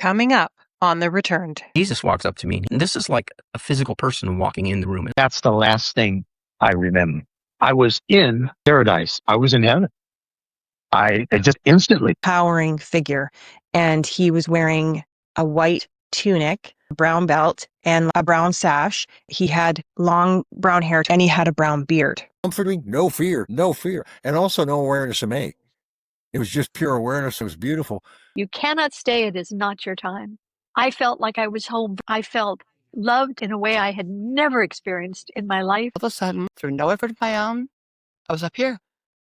Coming up on The Returned. Jesus walks up to me, and this is like a physical person walking in the room. That's the last thing I remember. I was in paradise. I was in heaven. I just instantly. Towering figure. And he was wearing a white tunic, brown belt, and a brown sash. He had long brown hair, and he had a brown beard. Comforting, no fear, and also no awareness of me. It was just pure awareness. It was beautiful. You cannot stay. It is not your time. I felt like I was home. I felt loved in a way I had never experienced in my life. All of a sudden, through no effort of my own, I was up here.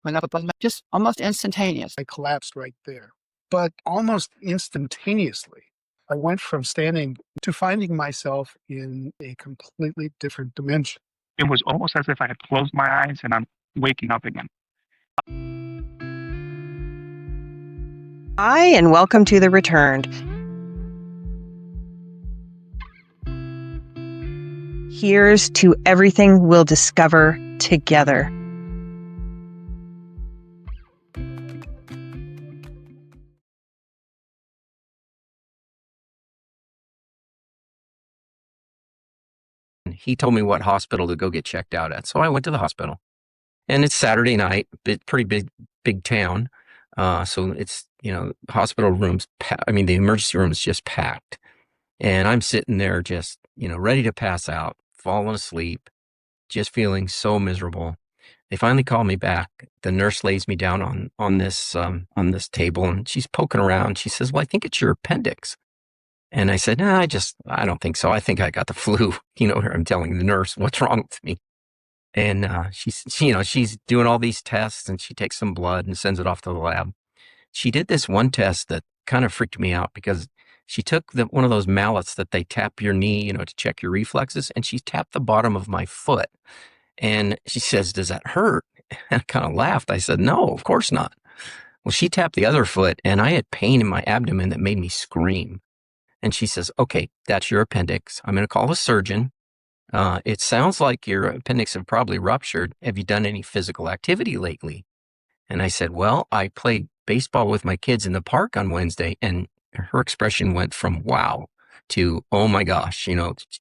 Went up above my, just almost instantaneous. I collapsed right there. But almost instantaneously, I went from standing to finding myself in a completely different dimension. It was almost as if I had closed my eyes and I'm waking up again. Hi, and welcome to The Returned. Here's to everything we'll discover together. He told me what hospital to go get checked out at. So I went to the hospital, and it's Saturday night, pretty big town. So it's, hospital rooms, the emergency room is just packed. And I'm sitting there just, ready to pass out, falling asleep, just feeling so miserable. They finally call me back. The nurse lays me down on this table, and she's poking around. She says, "Well, I think it's your appendix." And I said, "No, I don't think so. I think I got the flu." I'm telling the nurse what's wrong with me. And she's doing all these tests, and she takes some blood and sends it off to the lab. She did this one test that kind of freaked me out because she took one of those mallets that they tap your knee, to check your reflexes, and she tapped the bottom of my foot. And she says, "Does that hurt?" And I kind of laughed. I said, "No, of course not." Well, she tapped the other foot, and I had pain in my abdomen that made me scream. And she says, "Okay, that's your appendix. I'm going to call a surgeon. It sounds like your appendix have probably ruptured. Have you done any physical activity lately?" And I said, "Well, I played baseball with my kids in the park on Wednesday." And her expression went from wow to, "Oh my gosh."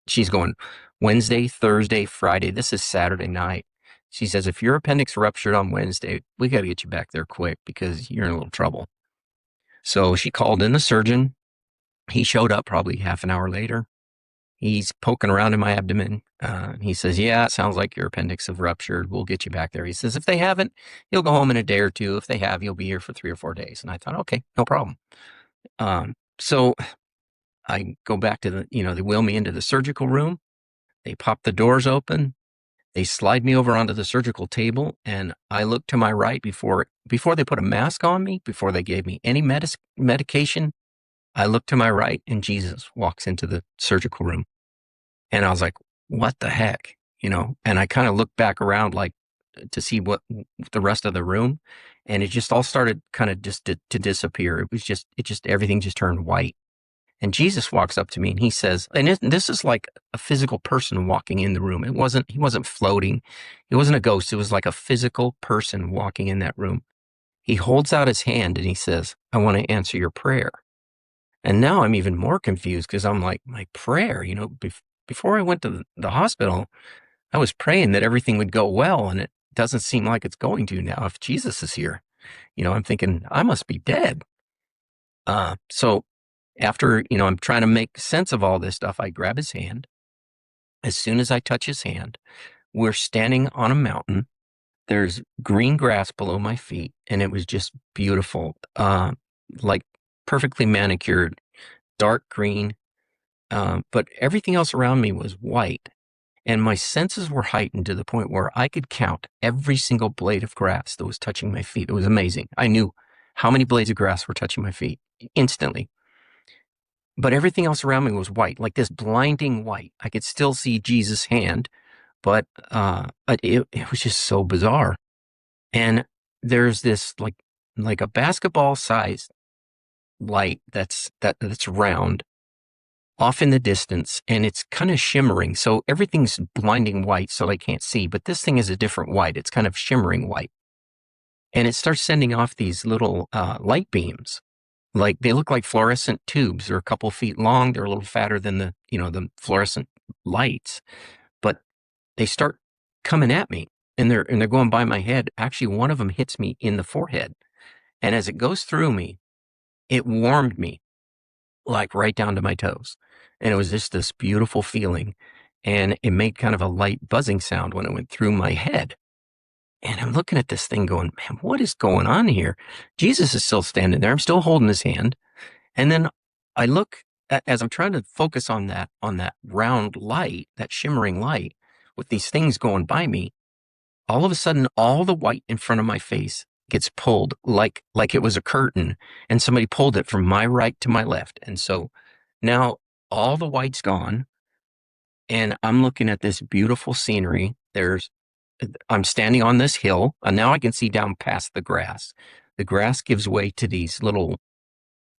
She's going Wednesday, Thursday, Friday. This is Saturday night. She says, "If your appendix ruptured on Wednesday, we got to get you back there quick because you're in a little trouble." So she called in the surgeon. He showed up probably half an hour later. He's poking around in my abdomen. He says, "Yeah, it sounds like your appendix have ruptured. We'll get you back there." He says, "If they haven't, you'll go home in a day or two. If they have, you'll be here for 3 or 4 days." And I thought, okay, no problem. So I go back to they wheel me into the surgical room. They pop the doors open. They slide me over onto the surgical table. And I look to my right before they put a mask on me, before they gave me any medication. I look to my right, and Jesus walks into the surgical room. And I was like, what the heck? And I kind of looked back around like to see what the rest of the room, and it just all started kind of just to disappear. It was everything just turned white. And Jesus walks up to me, and he says, and this is like a physical person walking in the room. He wasn't floating. It wasn't a ghost. It was like a physical person walking in that room. He holds out his hand, and he says, "I want to answer your prayer." And now I'm even more confused because I'm like, my prayer, before I went to the hospital, I was praying that everything would go well, and it doesn't seem like it's going to now if Jesus is here. I'm thinking I must be dead. So after, I'm trying to make sense of all this stuff, I grab his hand. As soon as I touch his hand, we're standing on a mountain. There's green grass below my feet, and it was just beautiful. Like perfectly manicured, dark green, but everything else around me was white. And my senses were heightened to the point where I could count every single blade of grass that was touching my feet. It was amazing. I knew how many blades of grass were touching my feet instantly. But everything else around me was white, like this blinding white. I could still see Jesus' hand, but it was just so bizarre. And there's this like a basketball-sized light that's round off in the distance, and it's kind of shimmering. So everything's blinding white, so I can't see, but this thing is a different white. It's kind of shimmering white. And it starts sending off these little light beams, like they look like fluorescent tubes. They're a couple feet long. They're a little fatter than the fluorescent lights, but they start coming at me and they're going by my head. Actually, one of them hits me in the forehead. And as it goes through me, it warmed me like right down to my toes. And it was just this beautiful feeling. And it made kind of a light buzzing sound when it went through my head. And I'm looking at this thing going, man, what is going on here? Jesus is still standing there. I'm still holding his hand. And then I look as I'm trying to focus on that round light, that shimmering light with these things going by me. All of a sudden, all the white in front of my face gets pulled like it was a curtain, and somebody pulled it from my right to my left. And so now all the white's gone, and I'm looking at this beautiful scenery. I'm standing on this hill, and now I can see down past the grass. The grass gives way to these little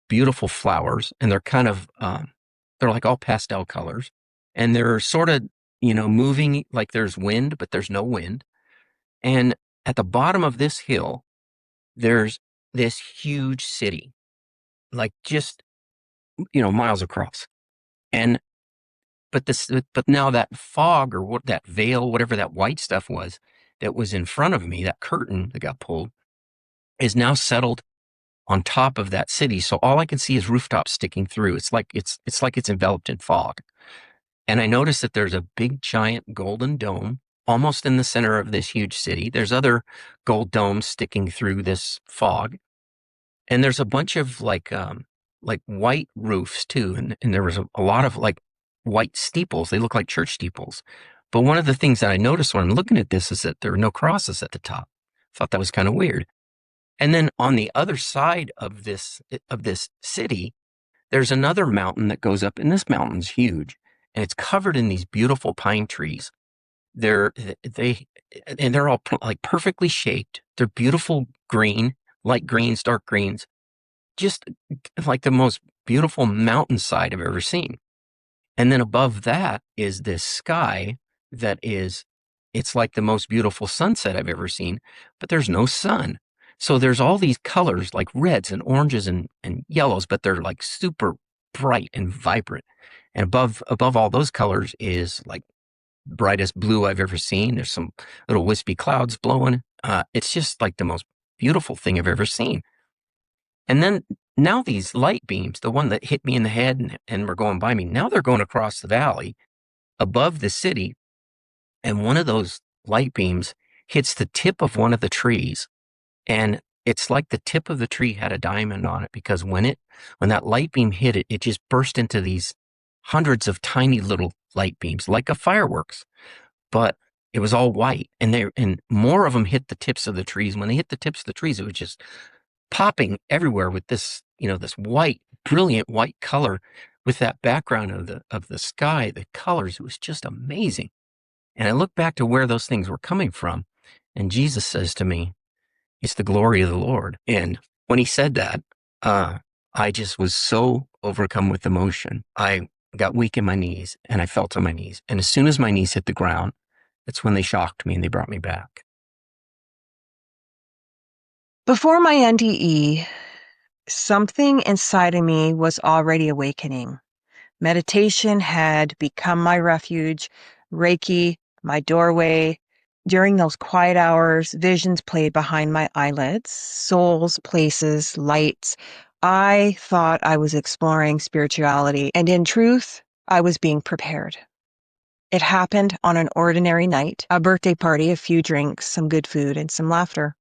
beautiful flowers, and they're kind of they're like all pastel colors, and they're sort of moving like there's wind, but there's no wind. And at the bottom of this hill, there's this huge city, like just, miles across. And, but now that fog or what that veil, whatever that white stuff was that was in front of me, that curtain that got pulled is now settled on top of that city. So all I can see is rooftops sticking through. It's enveloped in fog. And I noticed that there's a big giant golden dome almost in the center of this huge city. There's other gold domes sticking through this fog. And there's a bunch of like white roofs too. And there was a lot of like white steeples. They look like church steeples. But one of the things that I noticed when I'm looking at this is that there are no crosses at the top. I thought that was kind of weird. And then on the other side of this city, there's another mountain that goes up, and this mountain's huge, and it's covered in these beautiful pine trees. They're all like perfectly shaped. They're beautiful green, light greens, dark greens, just like the most beautiful mountainside I've ever seen. And then above that is this sky it's like the most beautiful sunset I've ever seen, but there's no sun. So there's all these colors like reds and oranges and yellows, but they're like super bright and vibrant. And above all those colors is like brightest blue I've ever seen. There's some little wispy clouds blowing. It's just like the most beautiful thing I've ever seen. And then now these light beams, the one that hit me in the head and were going by me, now they're going across the valley above the city. And one of those light beams hits the tip of one of the trees. And it's like the tip of the tree had a diamond on it, because when that light beam hit it, it just burst into these hundreds of tiny little light beams, like a fireworks. But it was all white, and more of them hit the tips of the trees. When they hit the tips of the trees, it was just popping everywhere with this, this white, brilliant white color with that background of the sky, the colors. It was just amazing. And I look back to where those things were coming from, and Jesus says to me, "It's the glory of the Lord." And when he said that, I just was so overcome with emotion. I got weak in my knees, and I fell to my knees. And as soon as my knees hit the ground, that's when they shocked me and they brought me back. Before my NDE, something inside of me was already awakening. Meditation had become my refuge, Reiki, my doorway. During those quiet hours, visions played behind my eyelids, souls, places, lights. I thought I was exploring spirituality, and in truth, I was being prepared. It happened on an ordinary night, a birthday party, a few drinks, some good food, and some laughter.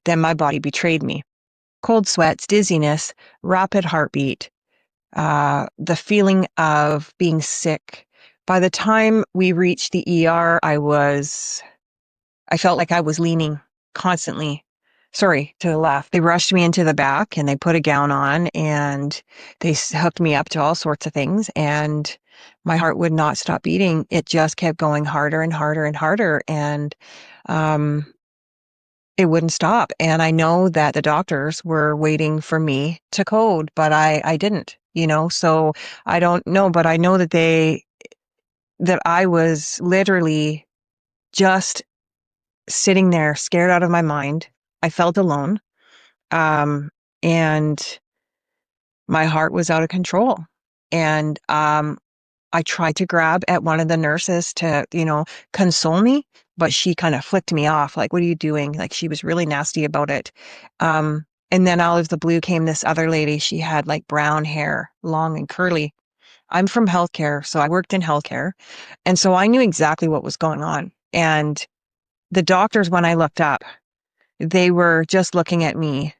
Then my body betrayed me. Cold sweats, dizziness, rapid heartbeat, the feeling of being sick. By the time we reached the ER, I felt like I was leaning constantly, to the left. They rushed me into the back and they put a gown on and they hooked me up to all sorts of things. And my heart would not stop beating. It just kept going harder and harder and harder. And, it wouldn't stop. And I know that the doctors were waiting for me to code, but I didn't, so I don't know, but I know that I was literally just sitting there scared out of my mind. I felt alone. And My heart was out of control. And I tried to grab at one of the nurses to, console me, but she kind of flicked me off. Like, what are you doing? Like, she was really nasty about it. And then out of the blue came this other lady. She had like brown hair, long and curly. I'm from healthcare, so I worked in healthcare. And so I knew exactly what was going on. And the doctors, when I looked up, they were just looking at me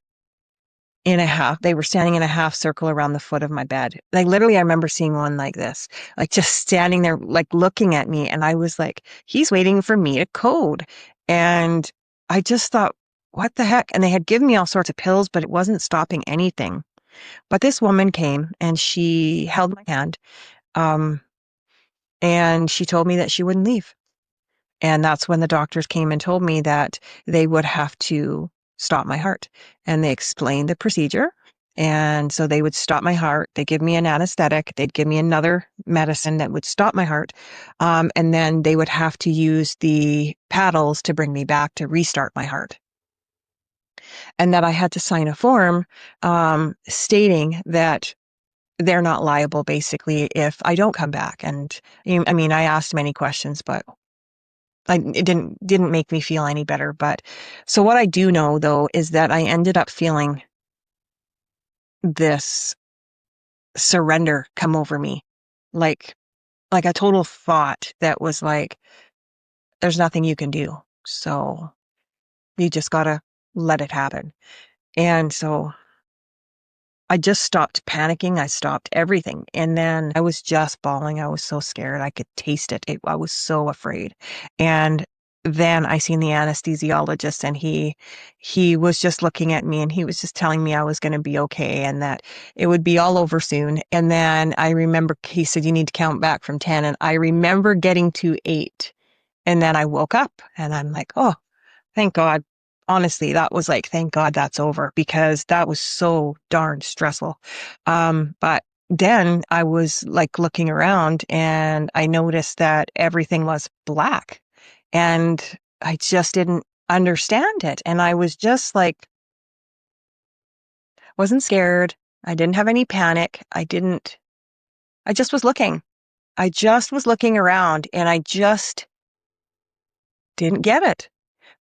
they were standing in a half circle around the foot of my bed. Like literally, I remember seeing one like this, like just standing there, like looking at me. And I was like, he's waiting for me to code. And I just thought, what the heck? And they had given me all sorts of pills, but it wasn't stopping anything. But this woman came and she held my hand. Um, and she told me that she wouldn't leave. And that's when the doctors came and told me that they would have to stop my heart. And they explained the procedure. And so they would stop my heart. They give me an anesthetic. They'd give me another medicine that would stop my heart. And then they would have to use the paddles to bring me back to restart my heart. And that I had to sign a form stating that they're not liable, basically, if I don't come back. And I mean, I asked many questions, but it didn't make me feel any better. But so what I do know though is that I ended up feeling this surrender come over me, like a total thought that was like, there's nothing you can do. So you just gotta let it happen. And so I just stopped panicking. I stopped everything. And then I was just bawling. I was so scared. I could taste it. I was so afraid. And then I seen the anesthesiologist and he was just looking at me and he was just telling me I was going to be okay and that it would be all over soon. And then I remember he said, you need to count back from 10. And I remember getting to 8. And then I woke up and I'm like, oh, thank God. Honestly, that was like, thank God that's over because that was so darn stressful. But then I was like looking around and I noticed that everything was black and I just didn't understand it. And I was just like, wasn't scared. I didn't have any panic. I just was looking. I just was looking around and I just didn't get it.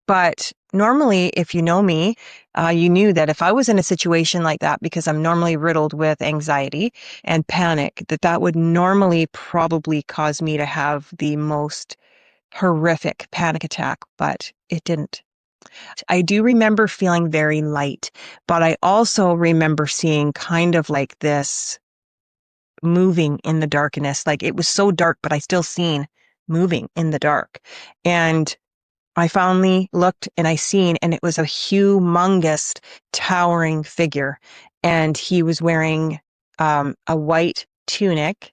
But normally, if you know me, you knew that if I was in a situation like that, because I'm normally riddled with anxiety and panic, that would normally probably cause me to have the most horrific panic attack, but it didn't. I do remember feeling very light, but I also remember seeing kind of like this moving in the darkness. Like it was so dark, but I still seen moving in the dark. And I finally looked and I seen, and it was a humongous towering figure. And he was wearing a white tunic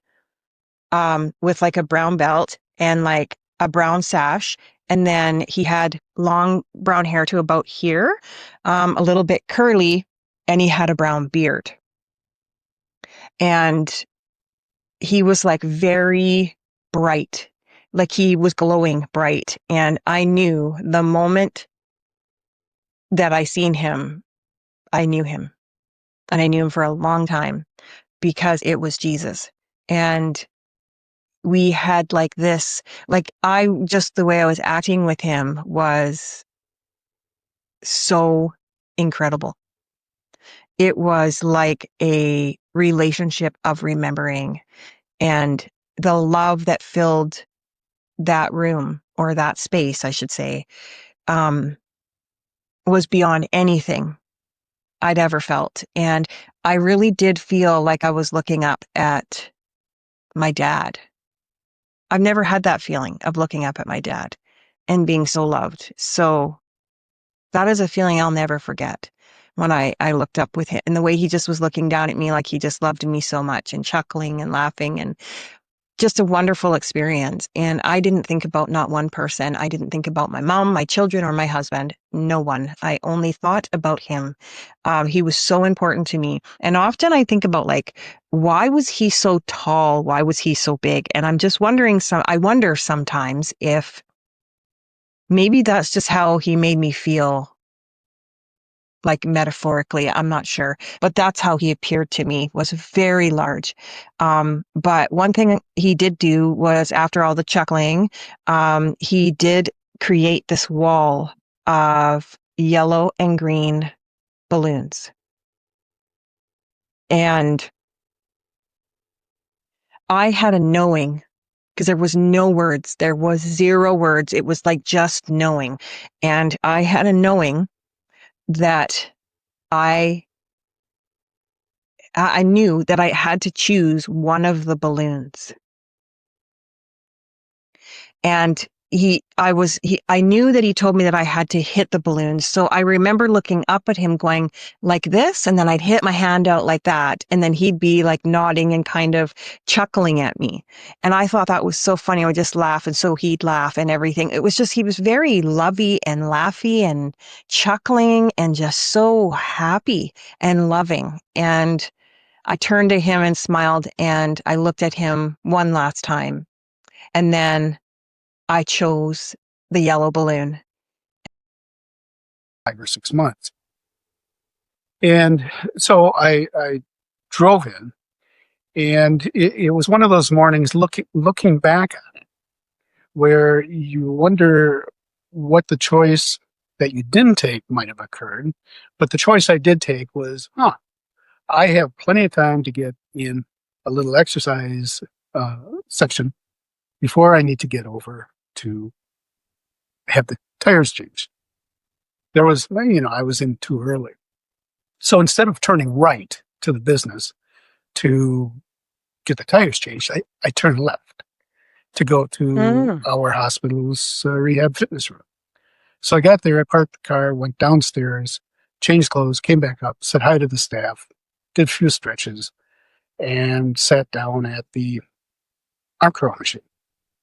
with like a brown belt and like a brown sash. And then he had long brown hair to about here, a little bit curly, and he had a brown beard. And he was like very bright, like he was glowing bright. And I knew the moment that I seen him, I knew him. And I knew him for a long time because it was Jesus. And we had like this, like the way I was acting with him was so incredible. It was like a relationship of remembering and the love that filled that room or that space, I should say, was beyond anything I'd ever felt. And I really did feel like I was looking up at my dad. I've never had that feeling of looking up at my dad and being so loved. So that is a feeling I'll never forget when I looked up with him and the way he just was looking down at me like he just loved me so much and chuckling and laughing and just a wonderful experience. And I didn't think about not one person. I didn't think about my mom, my children, or my husband. No one. I only thought about him. He was so important to me. And often I think about like, why was he so tall? Why was he so big? And I'm just wondering, I wonder sometimes if maybe that's just how he made me feel like metaphorically, I'm not sure, but that's how he appeared to me, was very large. But one thing he did do was, after all the chuckling, he did create this wall of yellow and green balloons. And I had a knowing, because there was no words. There was 0 words. It was like just knowing. And I had a knowing that I knew that I had to choose one of the balloons. And I knew that he told me that I had to hit the balloons. So I remember looking up at him going like this, and then I'd hit my hand out like that. And then he'd be like nodding and kind of chuckling at me. And I thought that was so funny. I would just laugh. And so he'd laugh and everything. It was just, he was very lovey and laughy and chuckling and just so happy and loving. And I turned to him and smiled, and I looked at him one last time. And then I chose the yellow balloon. 5 or 6 months. And so I drove in, and it was one of those mornings looking back on it, where you wonder what the choice that you didn't take might have occurred. But the choice I did take was, I have plenty of time to get in a little exercise section before I need to get over to have the tires changed. I was in too early. So instead of turning right to the business to get the tires changed, I turned left to go to our hospital's rehab fitness room. So I got there, I parked the car, went downstairs, changed clothes, came back up, said hi to the staff, did a few stretches, and sat down at the arm curl machine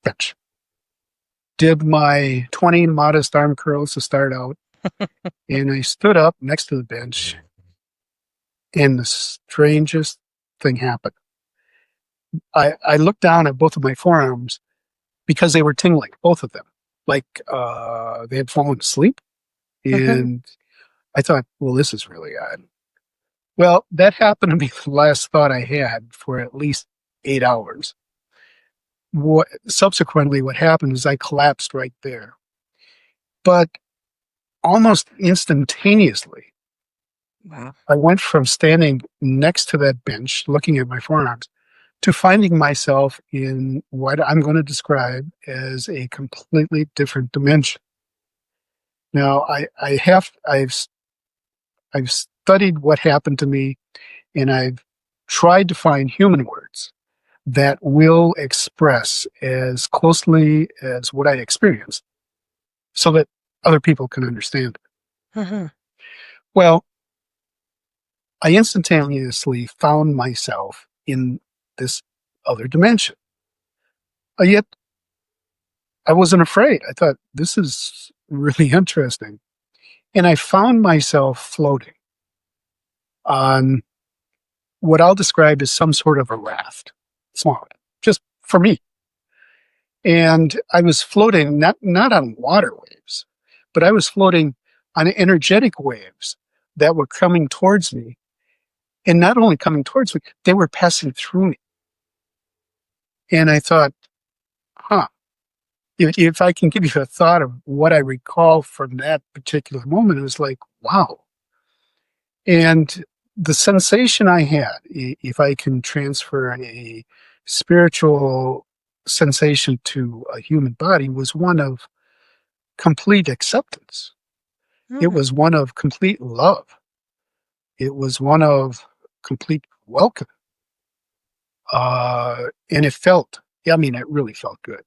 bench. Did my 20 modest arm curls to start out, and I stood up next to the bench, and the strangest thing happened. I looked down at both of my forearms because they were tingling, both of them, like they had fallen asleep. And I thought, well, this is really odd. Well, that happened to be the last thought I had for at least 8 hours. Subsequently, what happened is I collapsed right there. But almost instantaneously, Wow. I went from standing next to that bench, looking at my forearms, to finding myself in what I'm going to describe as a completely different dimension. Now, I've studied what happened to me, and I've tried to find human words that will express as closely as what I experienced, so that other people can understand it. Well, I instantaneously found myself in this other dimension. Yet I wasn't afraid. I thought, this is really interesting. And I found myself floating on what I'll describe as some sort of a raft, small, just for me. And I was floating not on water waves, but I was floating on energetic waves that were coming towards me. And not only coming towards me, they were passing through me. And I thought, if I can give you a thought of what I recall from that particular moment, it was like, wow. And the sensation I had, if I can transfer a spiritual sensation to a human body, was one of complete acceptance. It was one of complete love. It was one of complete welcome. And it really felt good.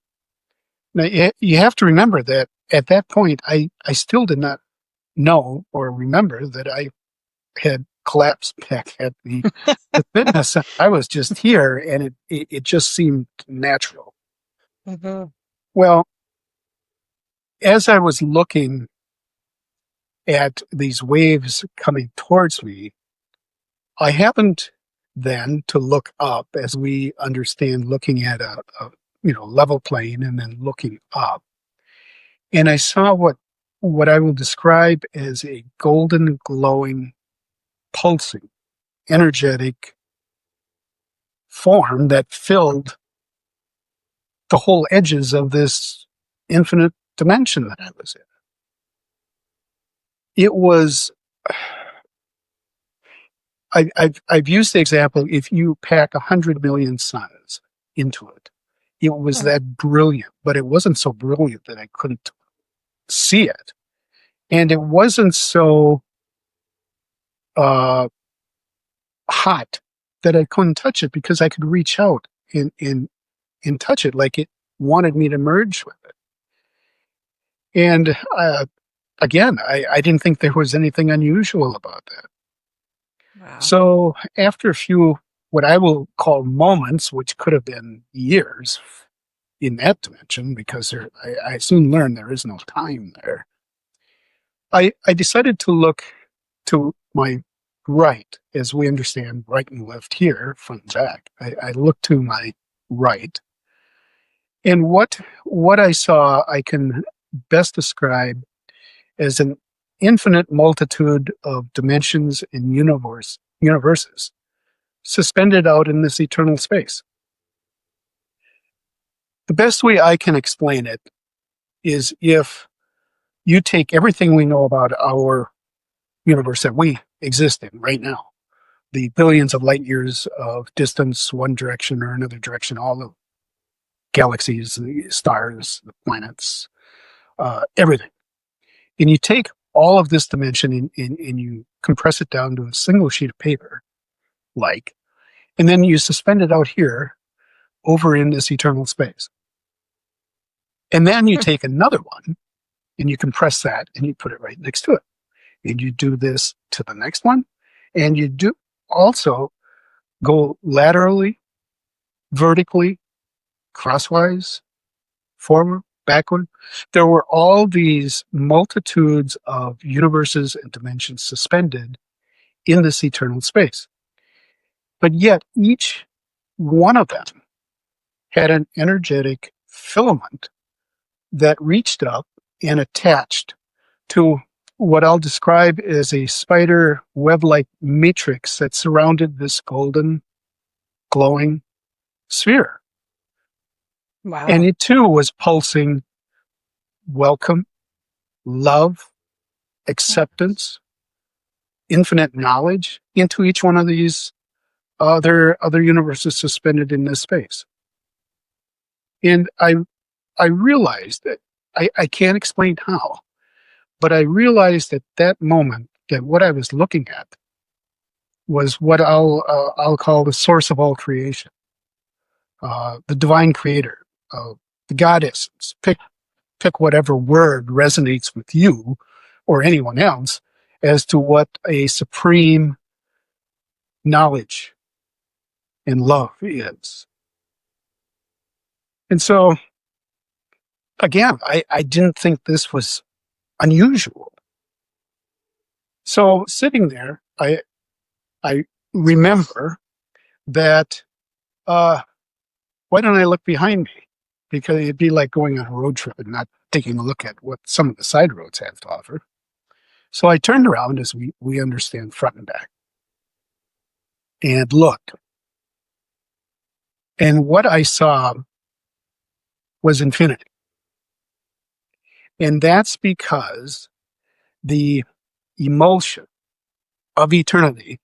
Now, you have to remember that at that point, I still did not know or remember that I had collapsed back at the fitness center. I was just here, and it just seemed natural. Well, as I was looking at these waves coming towards me, I happened then to look up, as we understand looking at a level plane and then looking up. And I saw what what I will describe as a golden, glowing, pulsing, energetic form that filled the whole edges of this infinite dimension that I was in. It was, I've used the example, if you pack 100 million suns into it, it was that brilliant, but it wasn't so brilliant that I couldn't see it. And it wasn't so hot that I couldn't touch it, because I could reach out and touch it like it wanted me to merge with it. And again, I didn't think there was anything unusual about that. Wow. So after a few, what I will call moments, which could have been years in that dimension, because I soon learned there is no time there, I decided to look to my right, as we understand right and left here, front and back. I looked to my right, and what I saw, I can best describe as an infinite multitude of dimensions and universes suspended out in this eternal space. The best way I can explain it is if you take everything we know about our universe that we exist in right now, the billions of light years of distance, one direction or another direction, all the galaxies, the stars, the planets, everything. And you take all of this dimension and you compress it down to a single sheet of paper, and then you suspend it out here over in this eternal space. And then you take another one and you compress that and you put it right next to it. And you do this to the next one. And you do also go laterally, vertically, crosswise, forward, backward. There were all these multitudes of universes and dimensions suspended in this eternal space. But yet each one of them had an energetic filament that reached up and attached to what I'll describe as a spider web-like matrix that surrounded this golden, glowing sphere. Wow. And it too was pulsing welcome, love, acceptance, infinite knowledge into each one of these other universes suspended in this space. And I realized that I can't explain how, but I realized at that moment that what I was looking at was what I'll call the source of all creation, the divine creator, the God essence. Pick whatever word resonates with you or anyone else as to what a supreme knowledge and love is. And so, again, I didn't think this was unusual. So sitting there, I remember that, why don't I look behind me? Because it'd be like going on a road trip and not taking a look at what some of the side roads have to offer. So I turned around, as we understand, front and back, and looked. And what I saw was infinity. And that's because the emulsion of eternity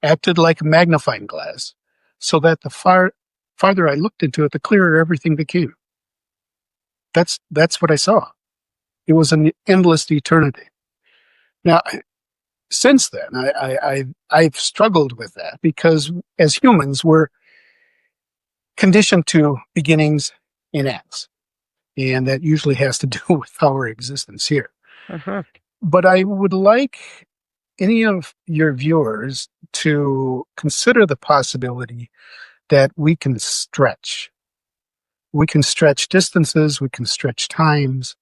acted like a magnifying glass, so that the farther I looked into it, the clearer everything became. That's what I saw. It was an endless eternity. Now, since then, I've struggled with that, because as humans, we're conditioned to beginnings and ends, and that usually has to do with our existence here. Uh-huh. But I would like any of your viewers to consider the possibility that we can stretch. We can stretch distances, we can stretch times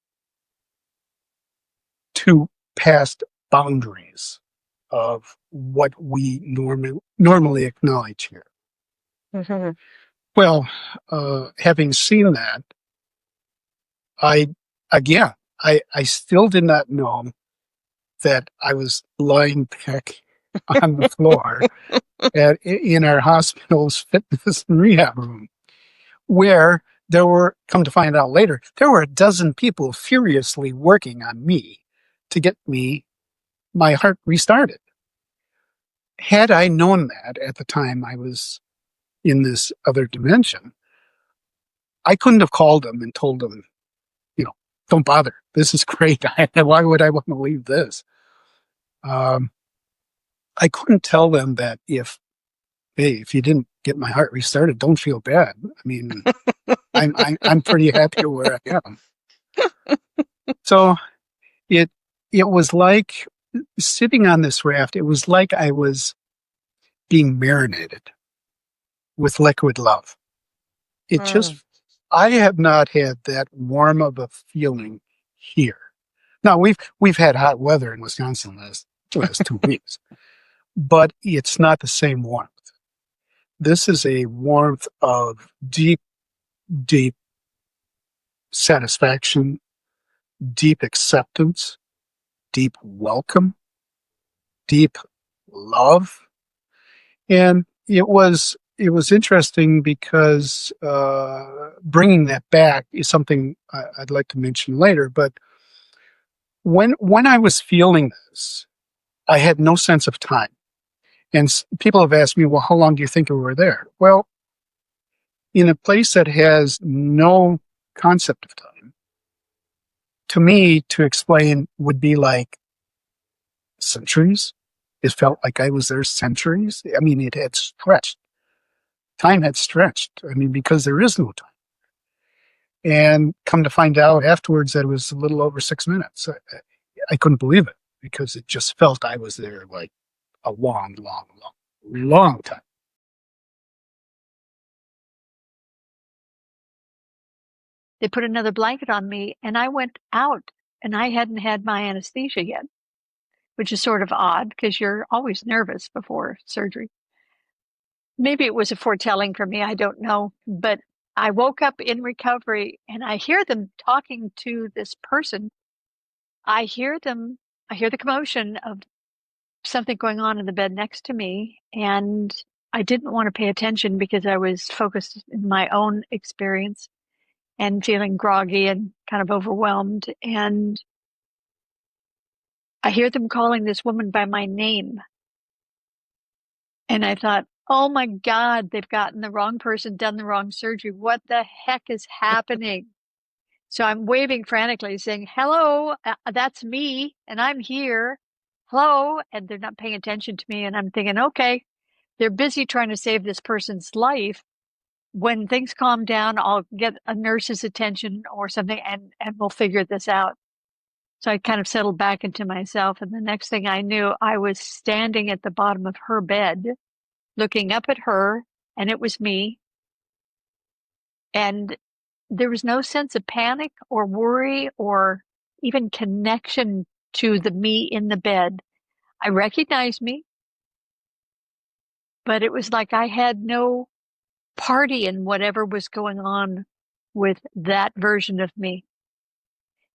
to past boundaries of what we normally acknowledge here. Mhm. Well, having seen that, I I still did not know that I was lying back on the floor in our hospital's fitness and rehab room, where there were, come to find out later, there were a dozen people furiously working on me to get my heart restarted. Had I known that at the time I was in this other dimension, I couldn't have called them and told them, don't bother. This is great. Why would I want to leave this? Um, I couldn't tell them that if you didn't get my heart restarted, don't feel bad. I mean, I'm pretty happy where I am. So it was like sitting on this raft. It was like I was being marinated with liquid love. It just, I have not had that warm of a feeling here. Now we've had hot weather in Wisconsin last 2 weeks, but it's not the same warmth. This is a warmth of deep, deep satisfaction, deep acceptance, deep welcome, deep love. And it was interesting because bringing that back is something I'd like to mention later. But when I was feeling this, I had no sense of time. And people have asked me, well, how long do you think we were there? Well, in a place that has no concept of time, to me, to explain would be like centuries. It felt like I was there centuries. I mean, it had stretched. Time had stretched. I mean, because there is no time. And come to find out afterwards that it was a little over 6 minutes. I couldn't believe it because it just felt I was there like a long, long, long, long time. They put another blanket on me and I went out, and I hadn't had my anesthesia yet, which is sort of odd because you're always nervous before surgery. Maybe it was a foretelling for me, I don't know. But I woke up in recovery and I hear them talking to this person. I hear the commotion of something going on in the bed next to me, and I didn't want to pay attention because I was focused in my own experience and feeling groggy and kind of overwhelmed. And I hear them calling this woman by my name. And I thought, oh my God, they've gotten the wrong person, done the wrong surgery. What the heck is happening? So I'm waving frantically, saying, hello, that's me, and I'm here. Hello. And they're not paying attention to me. And I'm thinking, okay, they're busy trying to save this person's life. When things calm down, I'll get a nurse's attention or something, and we'll figure this out. So I kind of settled back into myself. And the next thing I knew, I was standing at the bottom of her bed, looking up at her, and it was me. And there was no sense of panic or worry or even connection to the me in the bed. I recognized me, but it was like I had no party in whatever was going on with that version of me.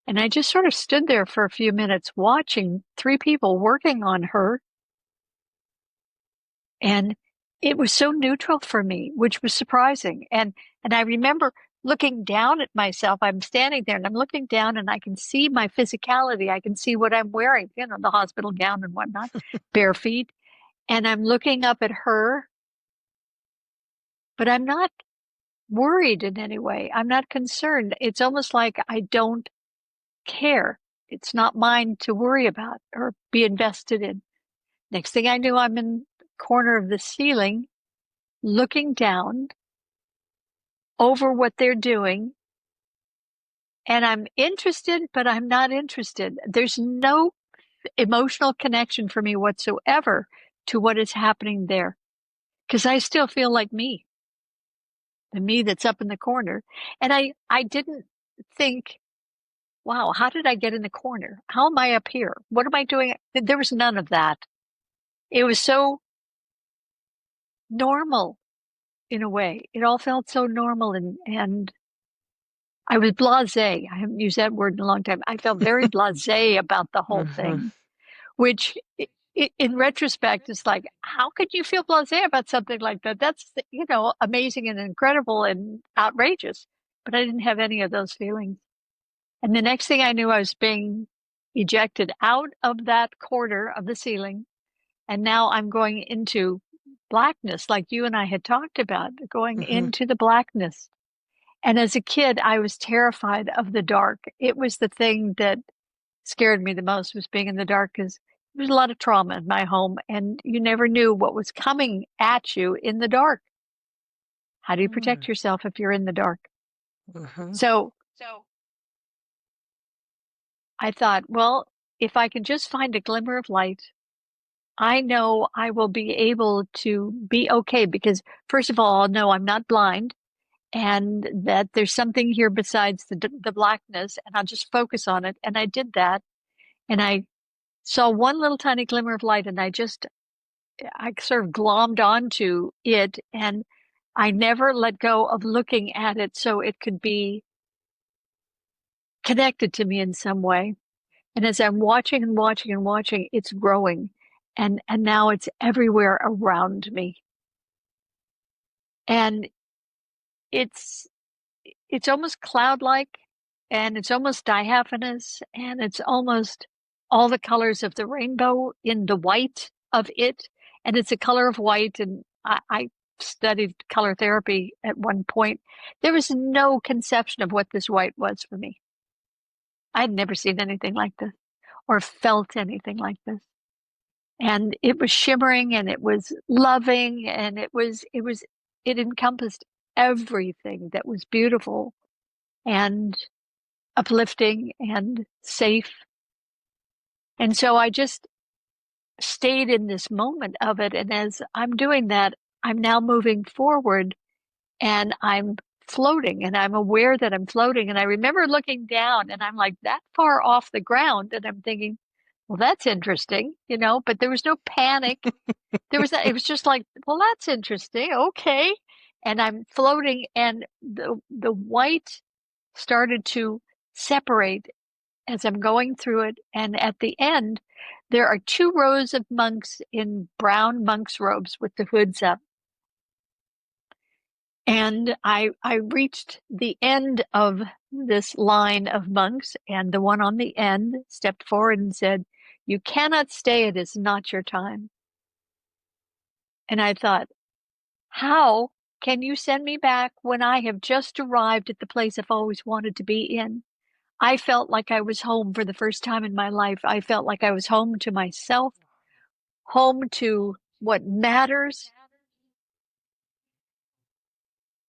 And I just sort of stood there for a few minutes watching three people working on her. And it was so neutral for me, which was surprising. And I remember looking down at myself. I'm standing there and I'm looking down and I can see my physicality. I can see what I'm wearing, the hospital gown and whatnot, bare feet. And I'm looking up at her, but I'm not worried in any way. I'm not concerned. It's almost like I don't care. It's not mine to worry about or be invested in. Next thing I knew, I'm in the corner of the ceiling, looking down over what they're doing. And I'm interested, but I'm not interested. There's no emotional connection for me whatsoever to what is happening there, because I still feel like me, the me that's up in the corner. And I didn't think, wow, how did I get in the corner? How am I up here? What am I doing? There was none of that. It was so normal in a way. It all felt so normal and I was blasé. I haven't used that word in a long time. I felt very blasé about the whole thing, which in retrospect is like, how could you feel blasé about something like that? That's, amazing and incredible and outrageous. But I didn't have any of those feelings. And the next thing I knew, I was being ejected out of that corner of the ceiling. And now I'm going into blackness, like you and I had talked about, going into the blackness. And as a kid, I was terrified of the dark. It was the thing that scared me the most, was being in the dark, because there was a lot of trauma in my home and you never knew what was coming at you in the dark. How do you protect yourself if you're in the dark? So I thought, well, if I can just find a glimmer of light, I know I will be able to be okay, because first of all, I'll know I'm not blind and that there's something here besides the blackness, and I'll just focus on it. And I did that, and I saw one little tiny glimmer of light, and I sort of glommed onto it, and I never let go of looking at it so it could be connected to me in some way. And as I'm watching and watching and watching, it's growing, and now it's everywhere around me. And it's almost cloud-like, and it's almost diaphanous, and it's almost all the colors of the rainbow in the white of it. And it's a color of white, and I studied color therapy at one point. There was no conception of what this white was for me. I'd never seen anything like this or felt anything like this. And it was shimmering, and it was loving, and it encompassed everything that was beautiful and uplifting and safe. And so I just stayed in this moment of it. And as I'm doing that, I'm now moving forward, and I'm floating, and I'm aware that I'm floating. And I remember looking down, and I'm like that far off the ground, and I'm thinking, well, that's interesting, but there was no panic. It was just like, well, that's interesting. Okay. And I'm floating, and the white started to separate as I'm going through it. And at the end, there are 2 rows of monks in brown monks' robes with the hoods up. And I reached the end of this line of monks, and the one on the end stepped forward and said, "You cannot stay. It is not your time." And I thought, how can you send me back when I have just arrived at the place I've always wanted to be in? I felt like I was home for the first time in my life. I felt like I was home to myself, home to what matters.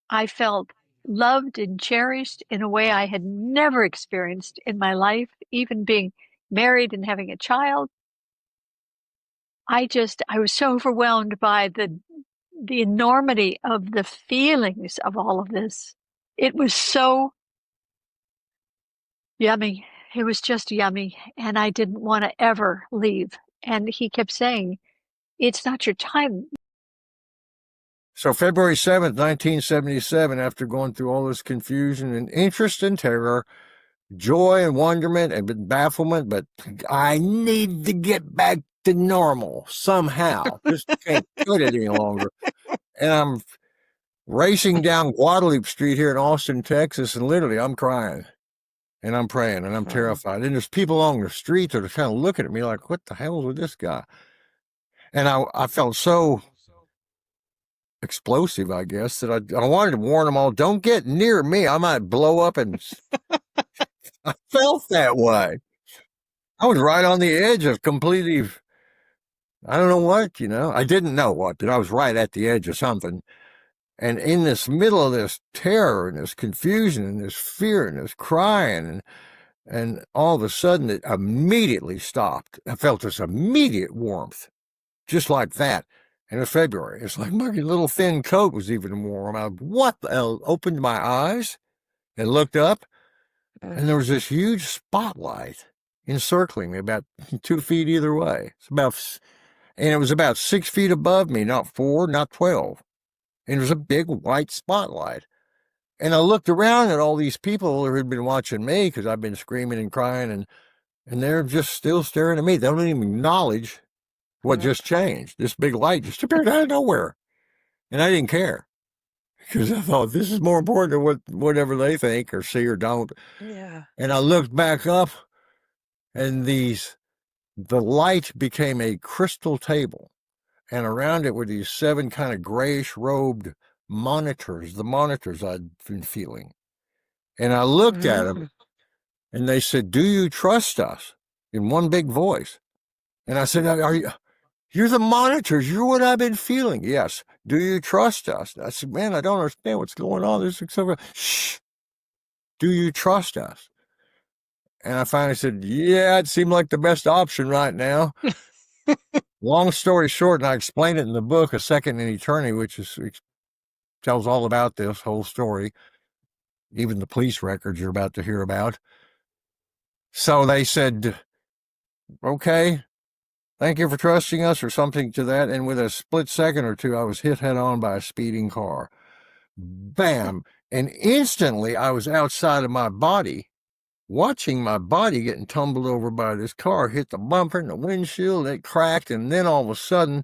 I felt loved and cherished in a way I had never experienced in my life, even being married and having a child. I was so overwhelmed by the enormity of the feelings of all of this. It was so yummy. It was just yummy. And I didn't want to ever leave. And he kept saying, it's not your time. So February 7th, 1977, after going through all this confusion and interest and terror, joy and wonderment and bafflement, but I need to get back to normal somehow. Just can't do it any longer. And I'm racing down Guadalupe Street here in Austin, Texas, and literally I'm crying. And I'm praying, and I'm terrified. And there's people along the street that are kind of looking at me like, what the hell is with this guy? And I felt so explosive, I guess, that I wanted to warn them all, don't get near me. I might blow up. And I felt that way. I was right on the edge of completely, I don't know what, I didn't know what, but I was right at the edge of something. And in this middle of this terror and this confusion and this fear and this crying, and all of a sudden it immediately stopped. I felt this immediate warmth, just like that. And it was February. It's like my little thin coat was even warm. What the hell? Opened my eyes and looked up, and there was this huge spotlight encircling me about 2 feet either way. And it was about 6 feet above me, not 4, not 12. And it was a big white spotlight. And I looked around at all these people who had been watching me because I've been screaming and crying, and they're just still staring at me. They don't even acknowledge what just changed. This big light just appeared out of nowhere. And I didn't care because I thought this is more important than whatever they think or see or don't. Yeah. And I looked back up, and the light became a crystal table. And around it were these 7 kind of grayish robed monitors, the monitors I'd been feeling. And I looked at them, and they said, "Do you trust us?" in one big voice. And I said, "You're the monitors. You're what I've been feeling." "Yes." "Do you trust us?" I said, "Man, I don't understand what's going on. This is so." "Shh. Do you trust us?" And I finally said, "Yeah, it seemed like the best option right now." Long story short, and I explain it in the book, A Second in Eternity, which tells all about this whole story, even the police records you're about to hear about. So they said, "Okay, thank you for trusting us," or something to that. And with a split second or two, I was hit head on by a speeding car. Bam. And instantly I was outside of my body, watching my body getting tumbled over by this car, hit the bumper and the windshield, it cracked. And then all of a sudden,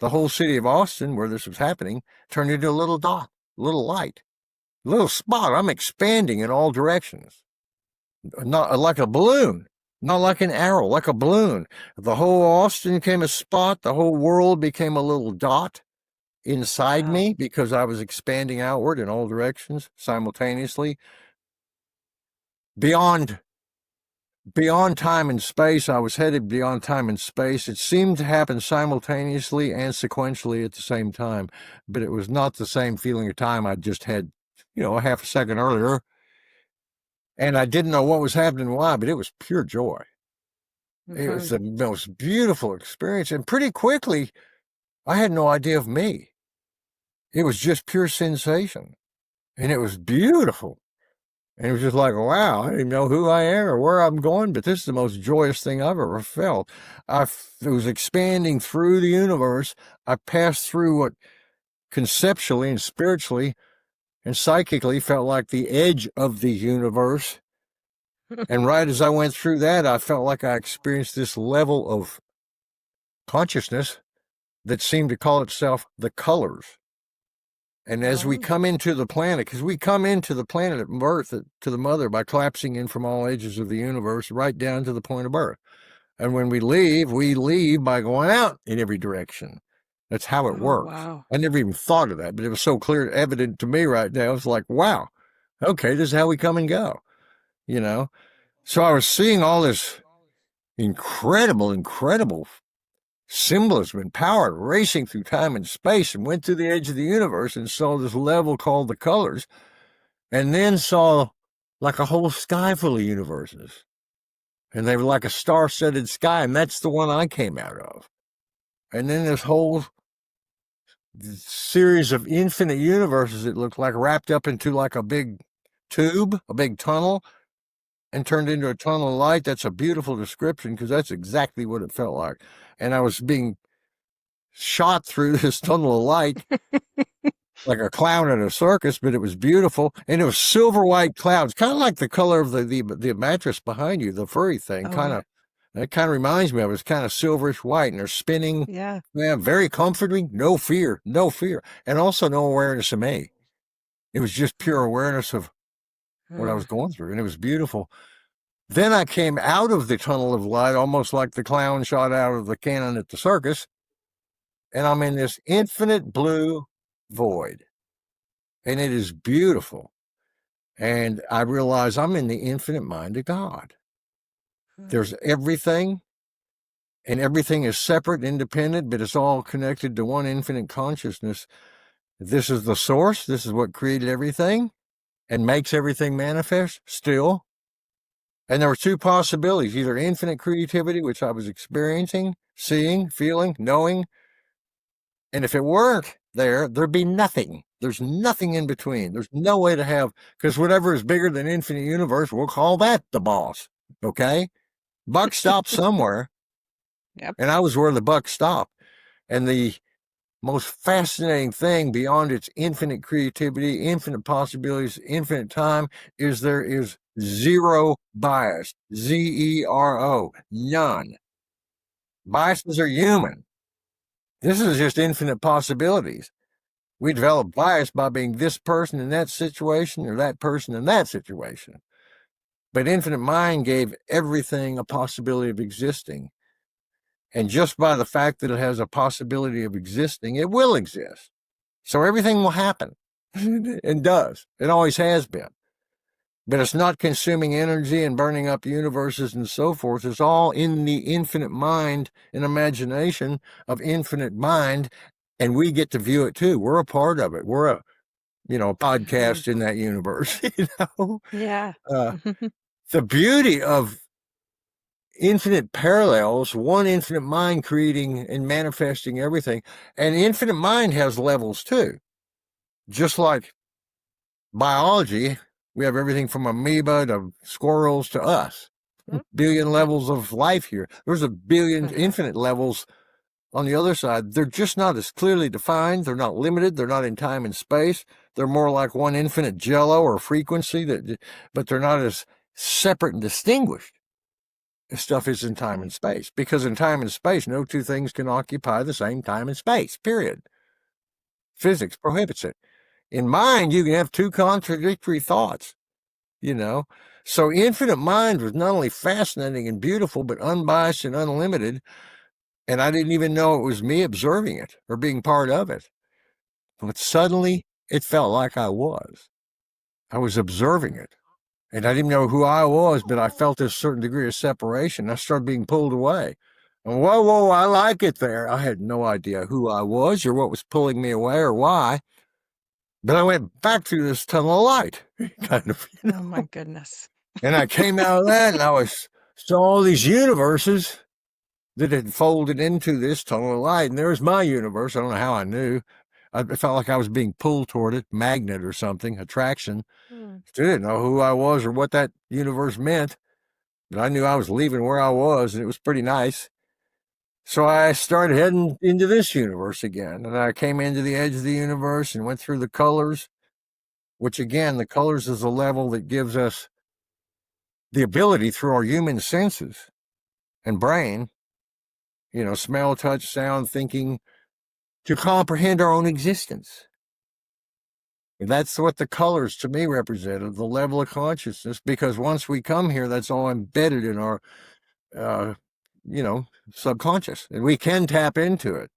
the whole city of Austin, where this was happening, turned into a little dot, a little light, a little spot. I'm expanding in all directions, not like a balloon, not like an arrow, like a balloon. The whole Austin became a spot. The whole world became a little dot inside me because I was expanding outward in all directions simultaneously. Beyond time and space, I was headed beyond time and space. It seemed to happen simultaneously and sequentially at the same time, but it was not the same feeling of time I just had, a half a second earlier. And I didn't know what was happening, why, but it was pure joy. It was the most beautiful experience. And pretty quickly, I had no idea of me. It was just pure sensation. And it was beautiful. And it was just like, wow, I didn't know who I am or where I'm going, but this is the most joyous thing I've ever felt. It was expanding through the universe. I passed through what conceptually and spiritually and psychically felt like the edge of the universe. And right as I went through that, I felt like I experienced this level of consciousness that seemed to call itself the colors. And as we come into the planet, because we come into the planet at birth to the mother by collapsing in from all edges of the universe right down to the point of birth. And when we leave by going out in every direction. That's how it works. Wow. I never even thought of that, but it was so clear, evident to me right now. It's like, wow, okay, this is how we come and go, So I was seeing all this incredible symbolism and power racing through time and space, and went to the edge of the universe and saw this level called the colors, and then saw like a whole sky full of universes. And they were like a star-studded sky, and that's the one I came out of. And then this whole series of infinite universes, it looked like, wrapped up into like a big tube, a big tunnel, and turned into a tunnel of light. That's a beautiful description because that's exactly what it felt like. And I was being shot through this tunnel of light like a clown at a circus, but it was beautiful. And it was silver white clouds, kind of like the color of the mattress behind you, the furry thing. That kind of reminds me of it. It's kind of silverish white, and they're spinning. Yeah. Very comforting. No fear, and also no awareness of me. It was just pure awareness of what I was going through, and it was beautiful. Then I came out of the tunnel of light, almost like the clown shot out of the cannon at the circus, and I'm in this infinite blue void, and it is beautiful. And I realize I'm in the infinite mind of God. There's everything, and everything is separate and independent, but it's all connected to one infinite consciousness. This is the source. This is what created everything and makes everything manifest still. And there were 2 possibilities, either infinite creativity, which I was experiencing, seeing, feeling, knowing. And if it weren't there, there'd be nothing. There's nothing in between. There's no way to have, because whatever is bigger than infinite universe, we'll call that the boss. Okay? Buck stopped somewhere. Yep. And I was where the buck stopped. And the most fascinating thing beyond its infinite creativity, infinite possibilities, infinite time is there is zero bias. Zero. None. Biases are human. This is just infinite possibilities. We develop bias by being this person in that situation or that person in that situation. But infinite mind gave everything a possibility of existing. And just by the fact that it has a possibility of existing, it will exist. So everything will happen. It does. It always has been. But it's not consuming energy and burning up universes and so forth. It's all in the infinite mind and imagination of infinite mind. And we get to view it too. We're a part of it. We're a, podcast in that universe, Yeah. The beauty of infinite parallels, one infinite mind creating and manifesting everything. And infinite mind has levels too. Just like biology, we have everything from amoeba to squirrels to us. Billion levels of life here. There's a billion infinite levels on the other side. They're just not as clearly defined. They're not limited. They're not in time and space. They're more like one infinite jello or frequency, but they're not as separate and distinguished as stuff is in time and space. Because in time and space, no two things can occupy the same time and space, period. Physics prohibits it. In mind, you can have two contradictory thoughts, So infinite mind was not only fascinating and beautiful, but unbiased and unlimited. And I didn't even know it was me observing it or being part of it. But suddenly it felt like I was. I was observing it. And I didn't know who I was, but I felt a certain degree of separation. I started being pulled away. And whoa, I like it there. I had no idea who I was or what was pulling me away or why. But I went back through this tunnel of light, kind of. Oh my goodness. And I came out of that and saw all these universes that had folded into this tunnel of light. And there was my universe. I don't know how I knew. I felt like I was being pulled toward it, magnet or something, attraction. Still didn't know who I was or what that universe meant. But I knew I was leaving where I was, and it was pretty nice. So I started heading into this universe again. And I came into the edge of the universe and went through the colors, which again, the colors is a level that gives us the ability through our human senses and brain, smell, touch, sound, thinking, to comprehend our own existence. And that's what the colors to me represented, the level of consciousness, because once we come here, that's all embedded in our, subconscious, and we can tap into it.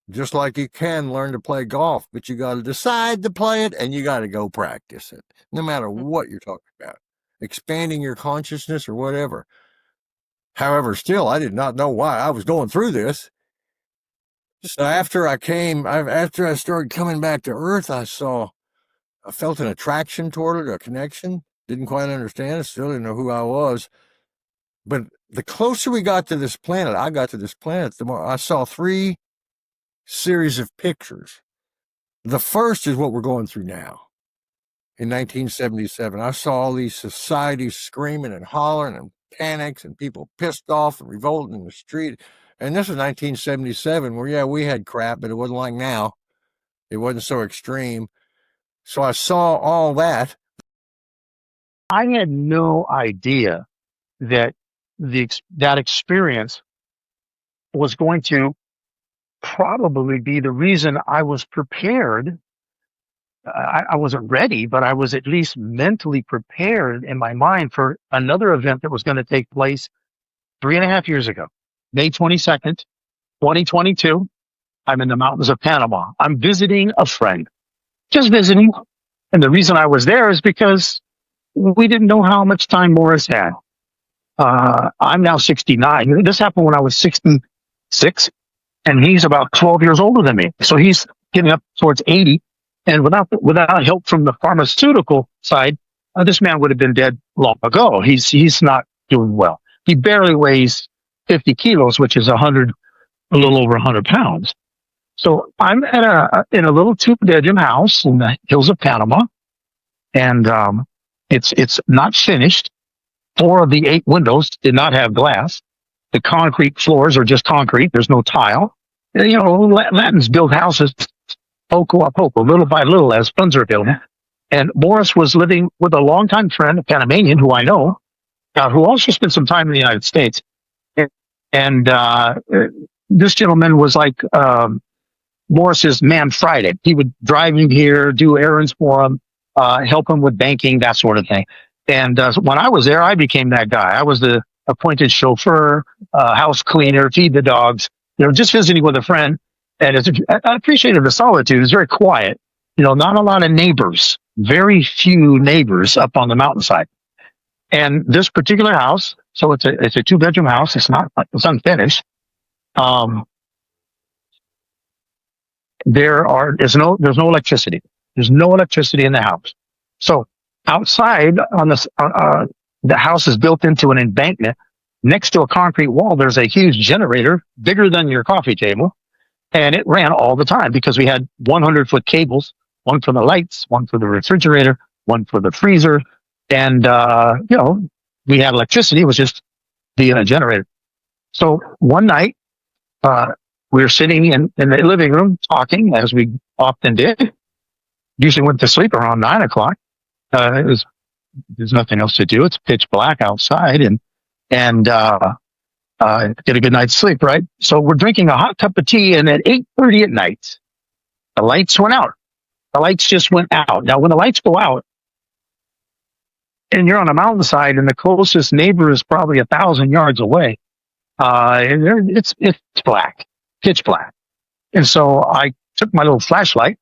Just like you can learn to play golf, but you got to decide to play it and you got to go practice it, no matter what you're talking about, expanding your consciousness or whatever. However, still, I did not know why I was going through this. So after I started coming back to Earth, I felt an attraction toward it, a connection. Didn't quite understand it. Still didn't know who I was. But the closer we got to this planet, the more I saw 3 series of pictures. The first is what we're going through now. In 1977, I saw all these societies screaming and hollering and panics and people pissed off and revolting in the street. And this was 1977, where, we had crap, but it wasn't like now. It wasn't so extreme. So I saw all that. I had no idea that that experience was going to probably be the reason I was prepared. I wasn't ready, but I was at least mentally prepared in my mind for another event that was going to take place 3.5 years ago, May 22nd, 2022. I'm in the mountains of Panama. I'm visiting a friend, just visiting. And the reason I was there is because we didn't know how much time Morris had. I'm now 69. This happened when I was 66, and he's about 12 years older than me. So he's getting up towards 80. And without help from the pharmaceutical side, this man would have been dead long ago. He's not doing well. He barely weighs 50 kilos, which is a little over 100 pounds. So I'm in a little 2-bedroom house in the hills of Panama, and it's not finished. 4 of the 8 windows did not have glass. The concrete floors are just concrete. There's no tile. Latins build houses poco a poco, little by little, as funds are available. And Morris was living with a longtime friend, a Panamanian who I know, who also spent some time in the United States. And this gentleman was like Morris's man Friday. He would drive him here, do errands for him, help him with banking, that sort of thing. And when I was there, I became that guy. I was the appointed chauffeur, house cleaner, feed the dogs, just visiting with a friend. And I appreciated the solitude. It's very quiet. Not a lot of neighbors, very few neighbors up on the mountainside. And this particular house, so it's a 2-bedroom house. It's unfinished. There's no electricity. There's no electricity in the house. So outside on the house is built into an embankment next to a concrete wall. There's a huge generator bigger than your coffee table. And it ran all the time because we had 100-foot cables, one for the lights, one for the refrigerator, one for the freezer. And, we had electricity. It was just via a generator. So one night, we were sitting in the living room talking, as we often did. Usually went to sleep around 9 o'clock. There's nothing else to do. It's pitch black outside and get a good night's sleep, right? So we're drinking a hot cup of tea, and at 8:30 at night, the lights went out. The lights just went out. Now, when the lights go out, and you're on a mountainside, and the closest neighbor is probably 1,000 yards away, it's black, pitch black. And so I took my little flashlight,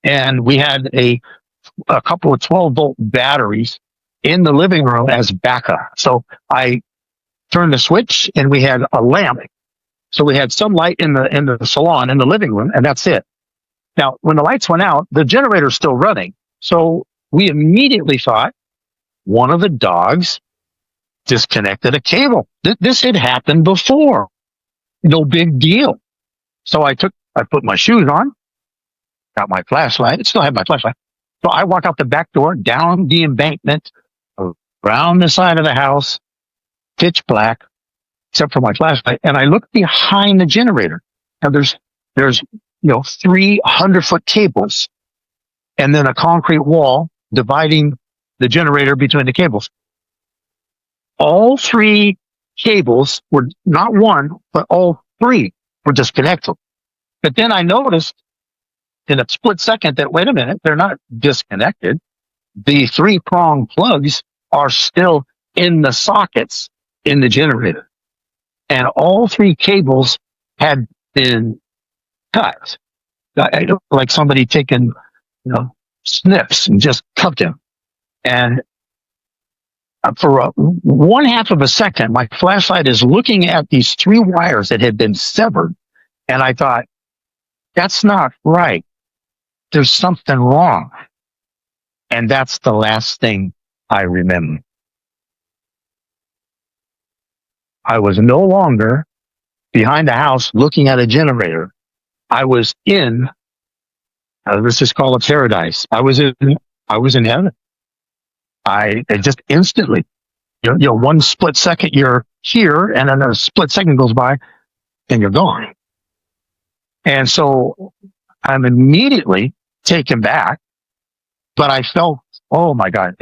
and we had a couple of 12-volt batteries in the living room as backup. So I turned the switch, and we had a lamp. So we had some light in the salon, in the living room, and that's it. Now, when the lights went out, the generator's still running. So we immediately thought one of the dogs disconnected a cable. This had happened before. No big deal. So I put my shoes on, got my flashlight. I still have my flashlight. So I walk out the back door, down the embankment, around the side of the house, pitch black, except for my flashlight. And I look behind the generator. Now there's 300-foot cables, and then a concrete wall dividing the generator between the cables. All 3 cables were not one, but all 3 were disconnected. But then I noticed in a split second that, wait a minute, they're not disconnected. The 3-prong plugs are still in the sockets in the generator. And all 3 cables had been cut. I don't like somebody taking, snips and just cut them. And for 1/2 of a second, my flashlight is looking at these 3 wires that had been severed. And I thought, that's not right. There's something wrong. And that's the last thing I remember. I was no longer behind the house looking at a generator. I was in, let's just call it paradise. I was in heaven. I just instantly, one split second you're here, and then a split second goes by and you're gone. And so I'm immediately taken back, but I felt, oh my God.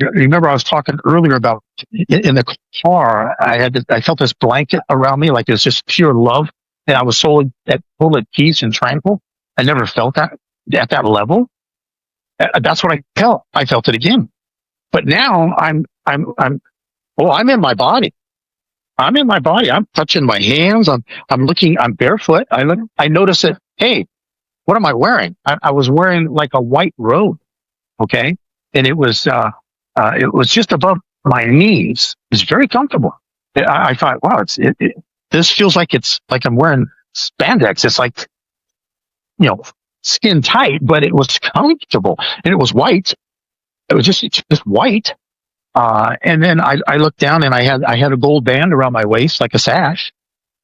Remember I was talking earlier about in the car, I felt this blanket around me, like it was just pure love. And I was totally at peace and tranquil. I never felt that at that level. That's what I felt. I felt it again. But now I'm in my body. I'm in my body. I'm touching my hands. I'm looking, I'm barefoot. I notice that, hey, what am I wearing? I was wearing like a white robe. Okay. And it was just above my knees. It was very comfortable. I thought, wow, this feels like it's like I'm wearing spandex. It's like, skin tight, but it was comfortable, and it was white. It was just white. And then I looked down, and I had a gold band around my waist, like a sash.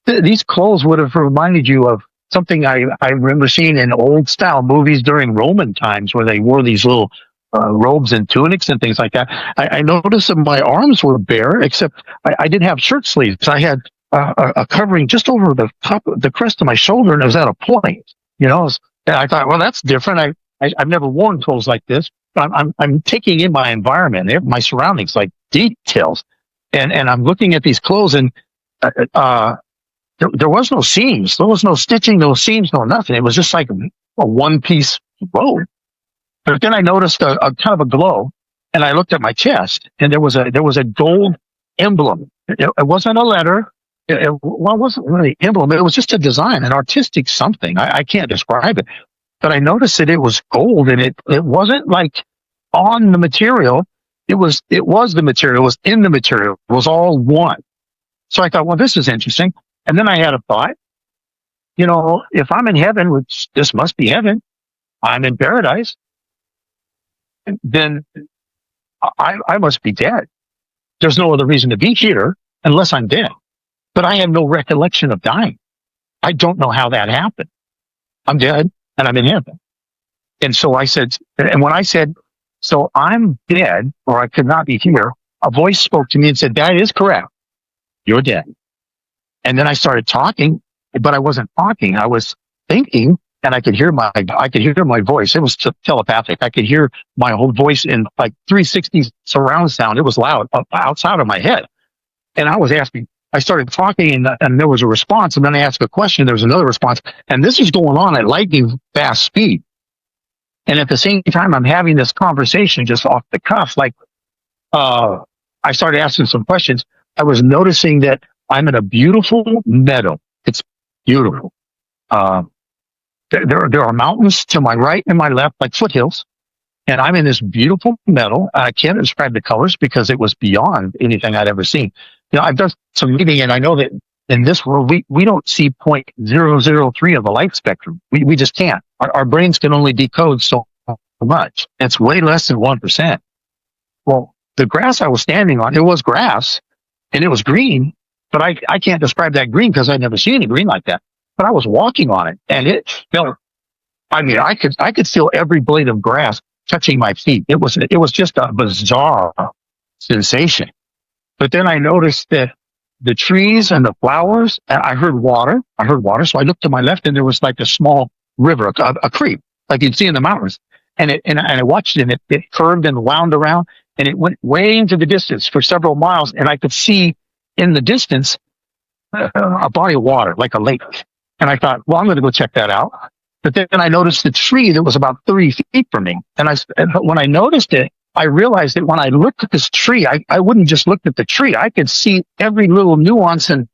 These clothes would have reminded you of something I remember seeing in old style movies during Roman times, where they wore these little robes and tunics and things like that. I noticed that my arms were bare, except I didn't have shirt sleeves. I had a covering just over the top, the crest of my shoulder, and it was at a point. And I thought, well, that's different. I've never worn clothes like this. But I'm taking in my environment, my surroundings, like details, and I'm looking at these clothes, and there was no seams, there was no stitching, no seams, no nothing. It was just like a one piece robe. But then I noticed a kind of a glow, and I looked at my chest, and there was a gold emblem. It wasn't a letter. It wasn't really an emblem. It was just a design, an artistic something. I can't describe it, but I noticed that it was gold, and it wasn't like on the material. It was the material. It was in the material. It was all one. So I thought, well, this is interesting. And then I had a thought. If I'm in heaven, which this must be heaven, I'm in paradise, then I must be dead. There's no other reason to be here unless I'm dead. But I have no recollection of dying. I don't know how that happened. I'm dead and I'm in heaven. And so I said, and when I said, so I'm dead or I could not be here, a voice spoke to me and said, that is correct. You're dead. And then I started talking, but I wasn't talking. I was thinking, and I could hear my voice. It was telepathic. I could hear my whole voice in like 360 surround sound. It was loud outside of my head. And I started talking, and there was a response. And then I asked a question. There was another response. And this is going on at lightning fast speed. And at the same time, I'm having this conversation just off the cuff. Like, I started asking some questions. I was noticing that I'm in a beautiful meadow. It's beautiful. There are mountains to my right and my left, like foothills. And I'm in this beautiful meadow. I can't describe the colors because it was beyond anything I'd ever seen. I've done some reading, and I know that in this world, we don't see 0.003 of the light spectrum. We just can't. Our brains can only decode so much. It's way less than 1%. Well, the grass I was standing on, it was grass, and it was green, but I can't describe that green because I'd never seen any green like that. But I was walking on it, and it felt, I could feel every blade of grass touching my feet. It was just a bizarre sensation. But then I noticed that the trees and the flowers, and I heard water. So I looked to my left, and there was like a small river, a creek, like you'd see in the mountains. And I watched it, and it curved and wound around, and it went way into the distance for several miles, and I could see in the distance a body of water, like a lake. And I thought, well, I'm going to go check that out. But then I noticed the tree that was about 30 feet from me. And when I noticed it, I realized that when I looked at this tree, I wouldn't just look at the tree. I could see every little nuance and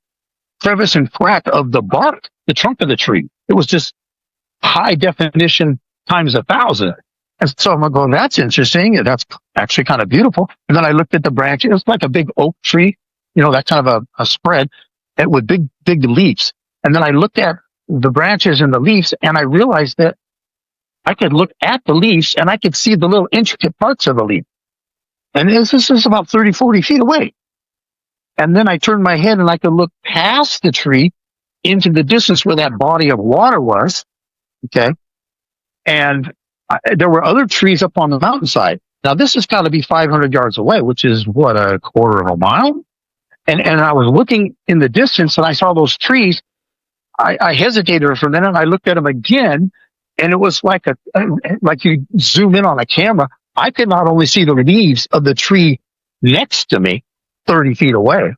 crevice and crack of the bark, the trunk of the tree. It was just high definition times 1,000. And so I'm going, that's interesting. That's actually kind of beautiful. And then I looked at the branch. It was like a big oak tree, that kind of a spread with big leaves. And then I looked at the branches and the leaves, and I realized that I could look at the leaves and I could see the little intricate parts of the leaf. And this is about 30, 40 feet away. And then I turned my head and I could look past the tree into the distance where that body of water was. Okay. And there were other trees up on the mountainside. Now, this has got to be 500 yards away, which is what, a quarter of a mile? And I was looking in the distance and I saw those trees. I hesitated for a minute. I looked at them again, and it was like you zoom in on a camera. I could not only see the leaves of the tree next to me, 30 feet away,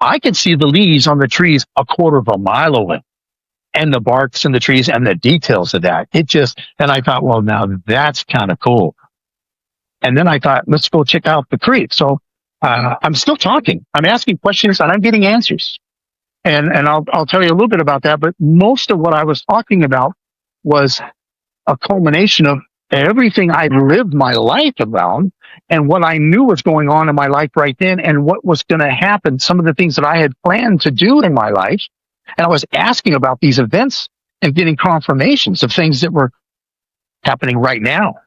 I could see the leaves on the trees a quarter of a mile away, and the barks and the trees and the details of that. And I thought, well, now that's kind of cool. And then I thought, let's go check out the creek. So I'm still talking. I'm asking questions and I'm getting answers. And I'll tell you a little bit about that, but most of what I was talking about was a culmination of everything I lived my life around and what I knew was going on in my life right then and what was going to happen, some of the things that I had planned to do in my life. And I was asking about these events and getting confirmations of things that were happening right now,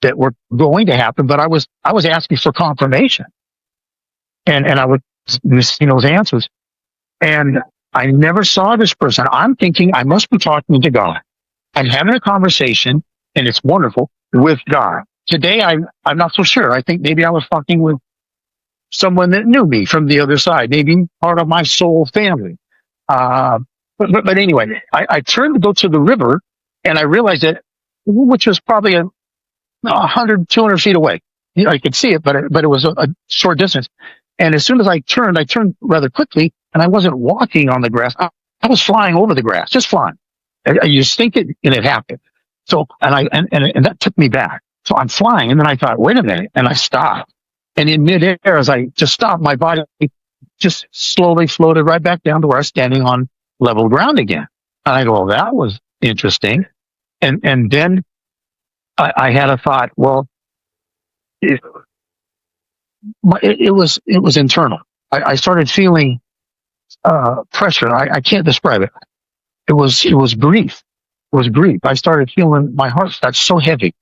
that were going to happen, but I was asking for confirmation. And I was missing those answers. And I never saw this person. I'm thinking I must be talking to God. I'm having a conversation, and it's wonderful, with God. Today, I'm not so sure. I think maybe I was talking with someone that knew me from the other side, maybe part of my soul family. Uh, but anyway, I turned to go to the river, and I realized that, which was probably 100, 200 feet away. You know, I could see it, but it was a short distance. And as soon as I turned rather quickly, and I wasn't walking on the grass. I was flying over the grass, just flying. You just think it, and it happened. So, and that took me back. So I'm flying, and then I thought, wait a minute, and I stopped. And in midair, as I just stopped, my body just slowly floated right back down to where I was standing on level ground again. And I go, well, that was interesting. And then I had a thought, well, it was internal. I started feeling pressure. I can't describe it. It was grief. It was grief. I started feeling my heart got so heavy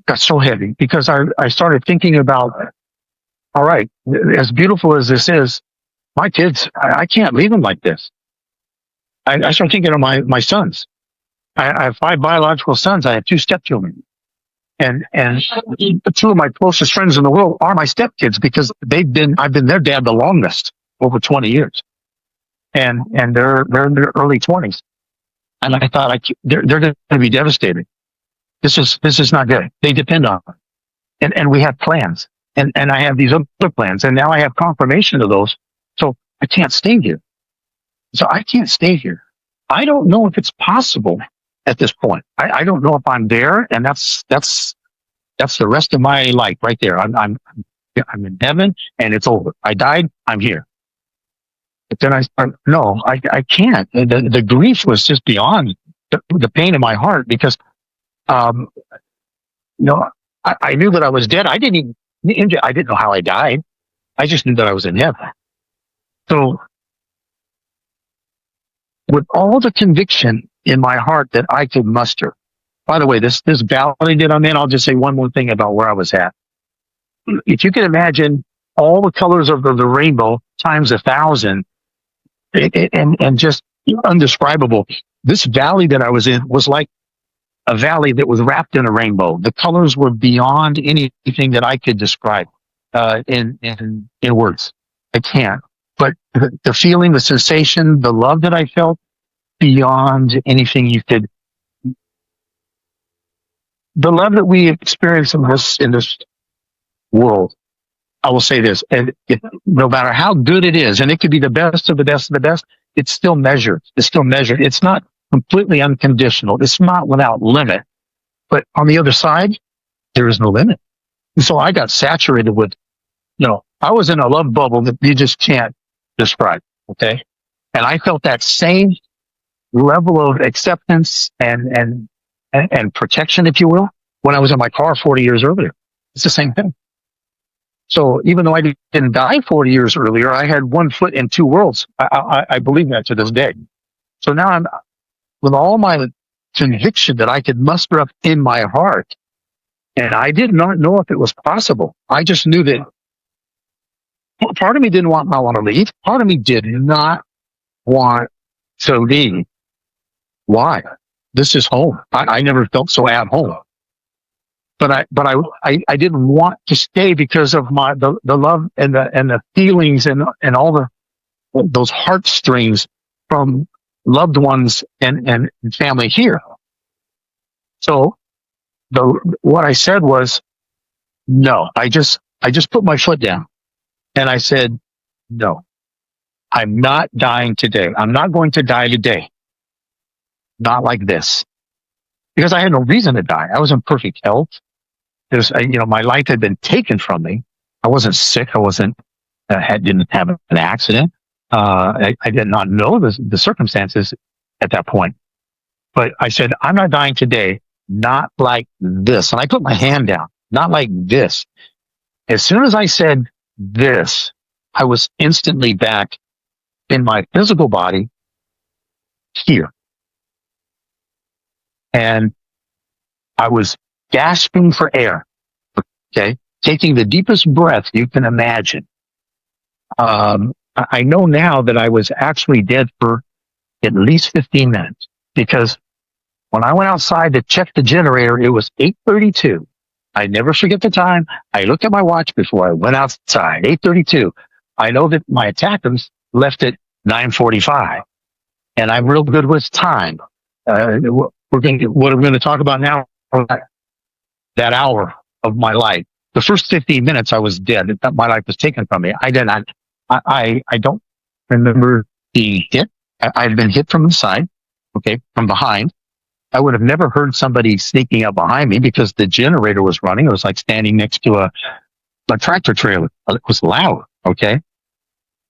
because I started thinking about, all right, as beautiful as this is, my kids, I can't leave them like this. I started thinking of my sons. I have 5 biological sons. I have 2 stepchildren. And 2 of my closest friends in the world are my stepkids because I've been their dad the longest, over 20 years. And they're in their early 20s. And I thought they're going to be devastated. This is not good. They depend on it. And we have plans. And I have these other plans. And now I have confirmation of those. So I can't stay here. So I can't stay here. I don't know if it's possible at this point. I don't know if I'm there, and that's the rest of my life right there. I'm in heaven, and it's over. I died. I'm here. But then I can't. The grief was just beyond the pain in my heart because, you know, I knew that I was dead. I didn't know how I died. I just knew that I was in heaven. So, with all the conviction in my heart that I could muster. By the way, this valley that I'm in, I'll just say one more thing about where I was at. If you can imagine all the colors of the rainbow times 1,000, and just undescribable. This valley that I was in was like a valley that was wrapped in a rainbow. The colors were beyond anything that I could describe in words. I can't. But the feeling, the sensation, the love that I felt, beyond anything you could. The love that we experience in this world, I will say this, and no matter how good it is, and it could be the best of the best of the best, it's still measured. It's still measured. It's not completely unconditional. It's not without limit. But on the other side, there is no limit. And so I got saturated with, I was in a love bubble that you just can't describe. Okay. And I felt that same level of acceptance and protection, if you will, when I was in my car 40 years earlier. It's the same thing. So even though I didn't die 40 years earlier, I had 1 foot in 2 worlds. I believe that to this day. So now I'm, with all my conviction that I could muster up in my heart, and I did not know if it was possible. I just knew that part of me didn't want to leave. Part of me did not want to leave. Why? This is home. I never felt so at home. But I didn't want to stay because of the love and the feelings and all those heartstrings from loved ones and family here. So what I said was no. I just put my foot down and I said, no, I'm not dying today. I'm not going to die today. Not like this. Because I had no reason to die. I was in perfect health. My life had been taken from me. I wasn't sick. I didn't have an accident. I did not know the circumstances at that point. But I said, I'm not dying today. Not like this. And I put my hand down. Not like this. As soon as I said this, I was instantly back in my physical body here. And I was gasping for air, okay, taking the deepest breath you can imagine. I know now that I was actually dead for at least 15 minutes because when I went outside to check the generator, it was 8:32. I never forget the time. I looked at my watch before I went outside, 8:32. I know that my attackers left at 9:45, and I'm real good with time. What I'm going to talk about now, that hour of my life. The first 15 minutes, I was dead. My life was taken from me. I did not. I don't remember being hit. I had been hit from the side, okay, from behind. I would have never heard somebody sneaking up behind me because the generator was running. It was like standing next to a tractor trailer. It was loud, okay?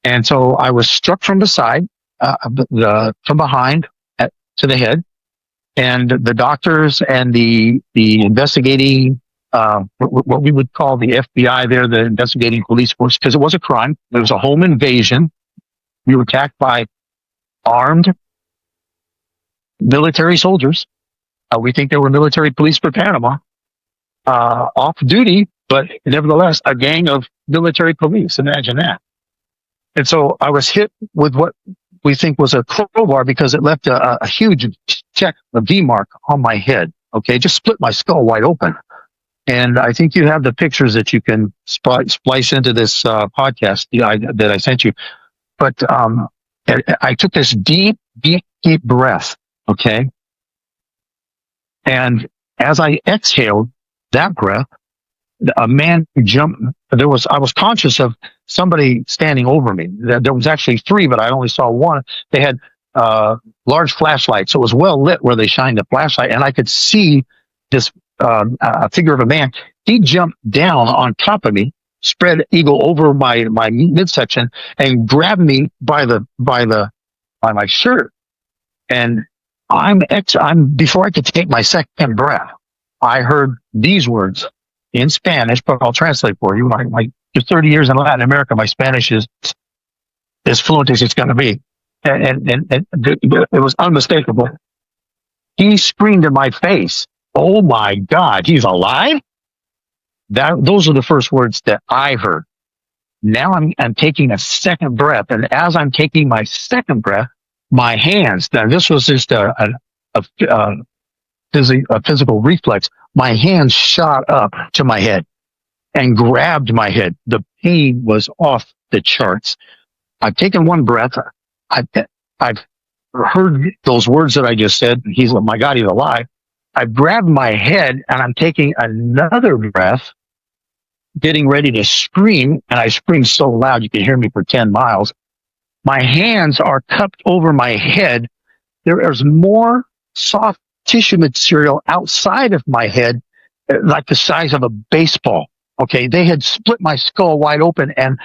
And so I was struck from the side, from behind to the head. And the doctors and the investigating, what we would call the FBI there, the investigating police force, because it was a crime. It was a home invasion. We were attacked by armed military soldiers. We think they were military police for Panama, off duty, but nevertheless, a gang of military police. Imagine that. And so I was hit with what we think was a crowbar because it left a huge check, a V mark on my head. Okay, just split my skull wide open. And I think you have the pictures that you can splice into this podcast that I sent you. But I took this deep breath. Okay, and as I exhaled that breath, a man jumped. I was conscious of somebody standing over me. There was actually three, but I only saw one. They had large flashlights, so it was well lit where they shined the flashlight, and I could see this figure of a man. He jumped down on top of me, spread eagle over my midsection, and grabbed me by my shirt. And before I could take my second breath, I heard these words in Spanish, but I'll translate for you. For 30 years in Latin America, my Spanish is as fluent as it's going to be. And it was unmistakable. He screamed in my face, "Oh my God, he's alive!" Those are the first words that I heard. Now I'm taking a second breath. And as I'm taking my second breath, my hands, now this was just a physical reflex. My hands shot up to my head and grabbed my head. The pain was off the charts. I've taken one breath. I've heard those words that I just said. My God, he's alive. I've grabbed my head and I'm taking another breath, getting ready to scream. And I scream so loud you can hear me for 10 miles. My hands are cupped over my head. There is more soft tissue material outside of my head, like the size of a baseball. Okay, they had split my skull wide open, and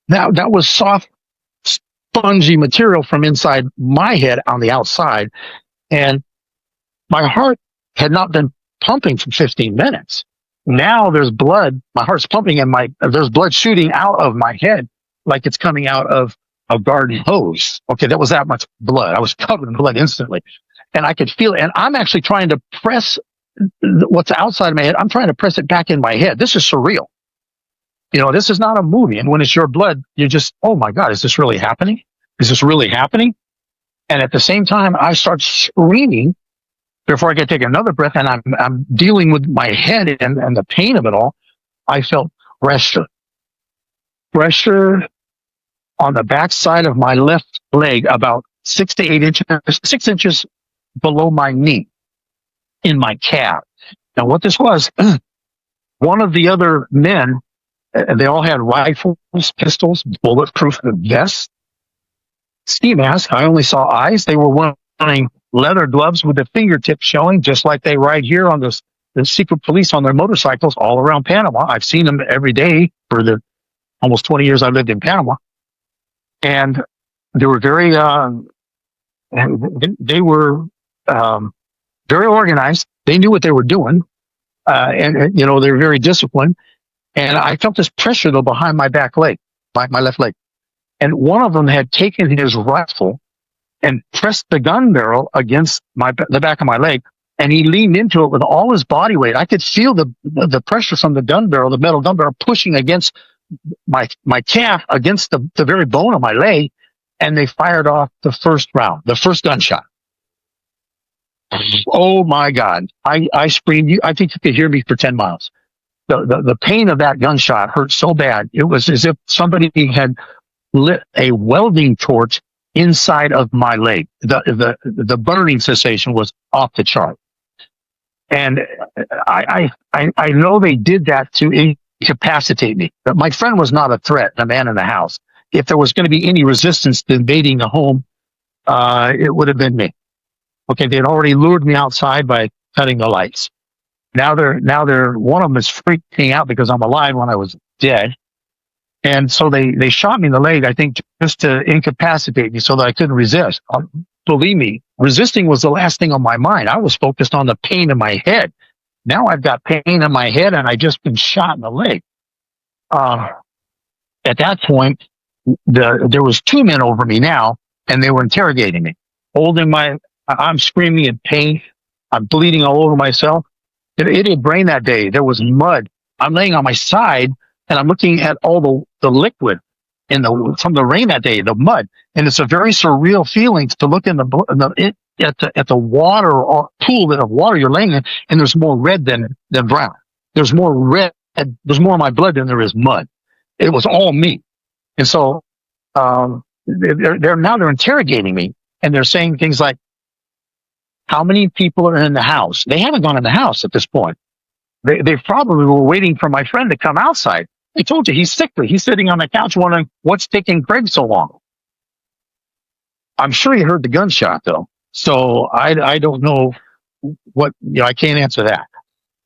that was soft, spongy material from inside my head on the outside. And my heart had not been pumping for 15 minutes. Now there's blood. My heart's pumping, and there's blood shooting out of my head like it's coming out of a garden hose. Okay, that was that much blood. I was covered in blood instantly. And I could feel it. And I'm actually trying to press what's outside of my head. I'm trying to press it back in my head. This is surreal. This is not a movie. And when it's your blood, you're just, oh my God, is this really happening? Is this really happening? And at the same time, I start screaming before I can take another breath. And I'm dealing with my head and the pain of it all. I felt pressure on the backside of my left leg, about 6 to 8 inches, 6 inches below my knee, in my calf. Now, what this was, one of the other men, they all had rifles, pistols, bulletproof vests, ski masks. I only saw eyes. They were wearing leather gloves with the fingertips showing, just like they ride here on the secret police on their motorcycles all around Panama. I've seen them every day for the almost 20 years I lived in Panama. And they were very organized. They knew what they were doing. And they were very disciplined. And I felt this pressure though behind my back leg, my left leg. And one of them had taken his rifle and pressed the gun barrel against the back of my leg. And he leaned into it with all his body weight. I could feel the pressure from the gun barrel, the metal gun barrel, pushing against my calf, against the very bone of my leg. And they fired off the first round, the first gunshot. Oh my God. I screamed. I think you could hear me for 10 miles. The pain of that gunshot hurt so bad. It was as if somebody had lit a welding torch inside of my leg. The burning sensation was off the chart. And I know they did that to incapacitate me. But my friend was not a threat, the man in the house. If there was going to be any resistance to invading the home, it would have been me. Okay, they had already lured me outside by cutting the lights. Now they're one of them is freaking out because I'm alive when I was dead. And so they shot me in the leg, I think, just to incapacitate me so that I couldn't resist. Believe me, resisting was the last thing on my mind. I was focused on the pain in my head. Now I've got pain in my head and I just been shot in the leg. At that point, there was two men over me now, and they were interrogating me, I'm screaming in pain. I'm bleeding all over myself. It had rained that day. There was mud. I'm laying on my side and I'm looking at all the liquid from the rain that day, the mud. And it's a very surreal feeling to look at the water or pool of water you're laying in, and there's more red than brown. There's more red. There's more of my blood than there is mud. It was all me. And so, they're interrogating me, and they're saying things like, how many people are in the house? They haven't gone in the house at this point. They probably were waiting for my friend to come outside. I told you, he's sickly. He's sitting on the couch wondering what's taking Craig so long. I'm sure he heard the gunshot though. So I don't know I can't answer that,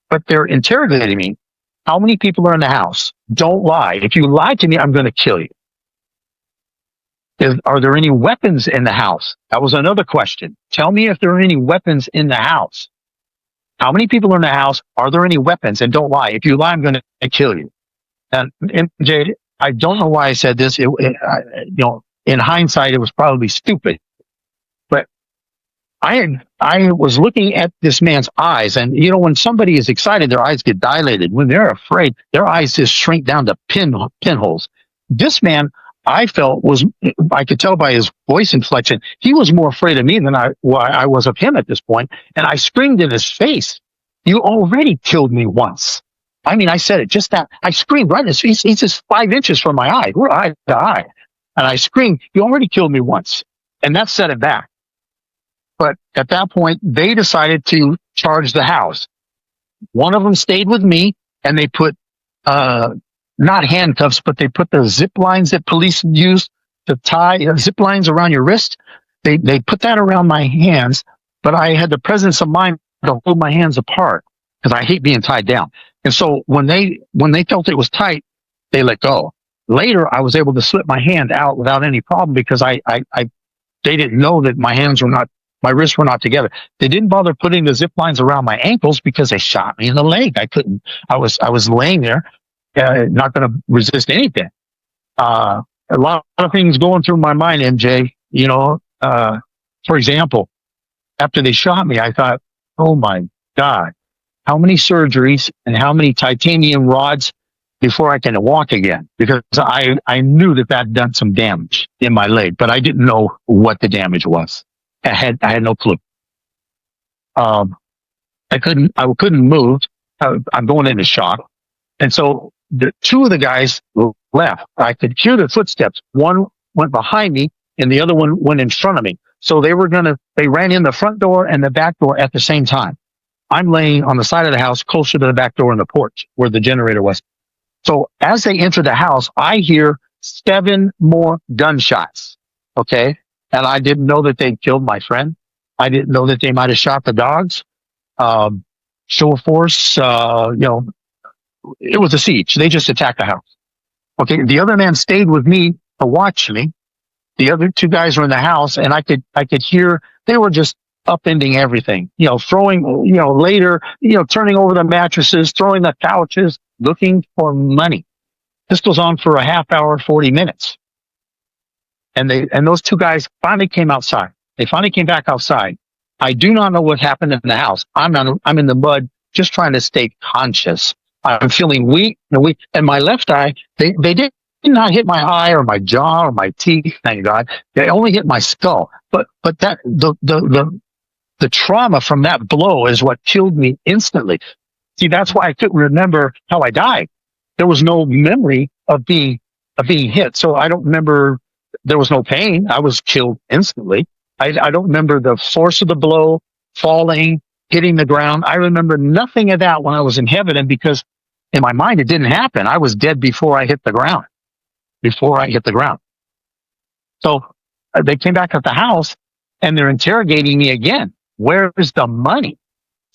but they're interrogating me. How many people are in the house? Don't lie. If you lie to me, I'm going to kill you. Are there any weapons in the house? That was another question. Tell me if there are any weapons in the house. How many people are in the house? Are there any weapons? And don't lie. If you lie, I'm going to kill you. And Jade, I don't know why I said this. In hindsight, it was probably stupid. But I was looking at this man's eyes, and when somebody is excited, their eyes get dilated. When they're afraid, their eyes just shrink down to pinholes. This man, I felt I could tell by his voice inflection, he was more afraid of me than I was of him at this point. And I screamed in his face, "You already killed me once." I mean, I said it just that. I screamed right in his face. He's just 5 inches from my eye. We're eye to eye. And I screamed, "You already killed me once." And that set it back. But at that point, they decided to charge the house. One of them stayed with me, and they put, not handcuffs, but they put the zip lines that police use to tie zip lines around your wrist. They put that around my hands, but I had the presence of mind to hold my hands apart because I hate being tied down. And so when they felt it was tight, they let go. Later, I was able to slip my hand out without any problem because they didn't know that my wrists were not together. They didn't bother putting the zip lines around my ankles because they shot me in the leg. I was laying there, not going to resist anything. A lot of things going through my mind, MJ. For example, after they shot me, I thought, oh my God, how many surgeries and how many titanium rods before I can walk again? Because I knew that had done some damage in my leg, but I didn't know what the damage was. I had no clue. I couldn't move. I'm going into shock. And so the two of the guys left. I could hear their footsteps. One went behind me and the other one went in front of me. So they ran in the front door and the back door at the same time. I'm laying on the side of the house closer to the back door in the porch where the generator was. So as they enter the house, I hear 7 more gunshots. Okay. And I didn't know that they killed my friend. I didn't know that they might have shot the dogs. Show of force, it was a siege. They just attacked the house. Okay. The other man stayed with me to watch me. The other 2 guys were in the house, and I could hear they were just upending everything, throwing, later, turning over the mattresses, throwing the couches, looking for money. This goes on for a half hour, 40 minutes. And those 2 guys finally came outside. They finally came back outside. I do not know what happened in the house. I'm in the mud, just trying to stay conscious. I'm feeling weak, and my left eye, they did not hit my eye or my jaw or my teeth. Thank God. They only hit my skull. But that the trauma from that blow is what killed me instantly. See, that's why I couldn't remember how I died. There was no memory of being hit, so I don't remember there was no pain. I was killed instantly. I don't remember the force of the blow, falling, hitting the ground. I remember nothing of that when I was in heaven. And because in my mind, it didn't happen. I was dead before I hit the ground, before I hit the ground. So they came back at the house and they're interrogating me again. Where's the money?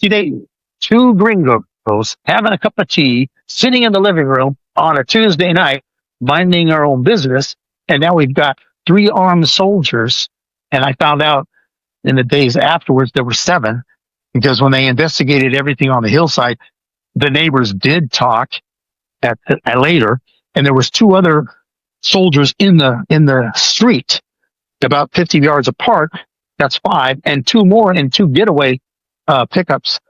See, two gringos having a cup of tea, sitting in the living room on a Tuesday night, minding our own business. And now we've got 3 armed soldiers. And I found out in the days afterwards, there were 7, because when they investigated everything on the hillside, the neighbors did talk at later. And there was 2 other soldiers in the street about 50 yards apart. That's 5, and 2 more in 2 getaway pickups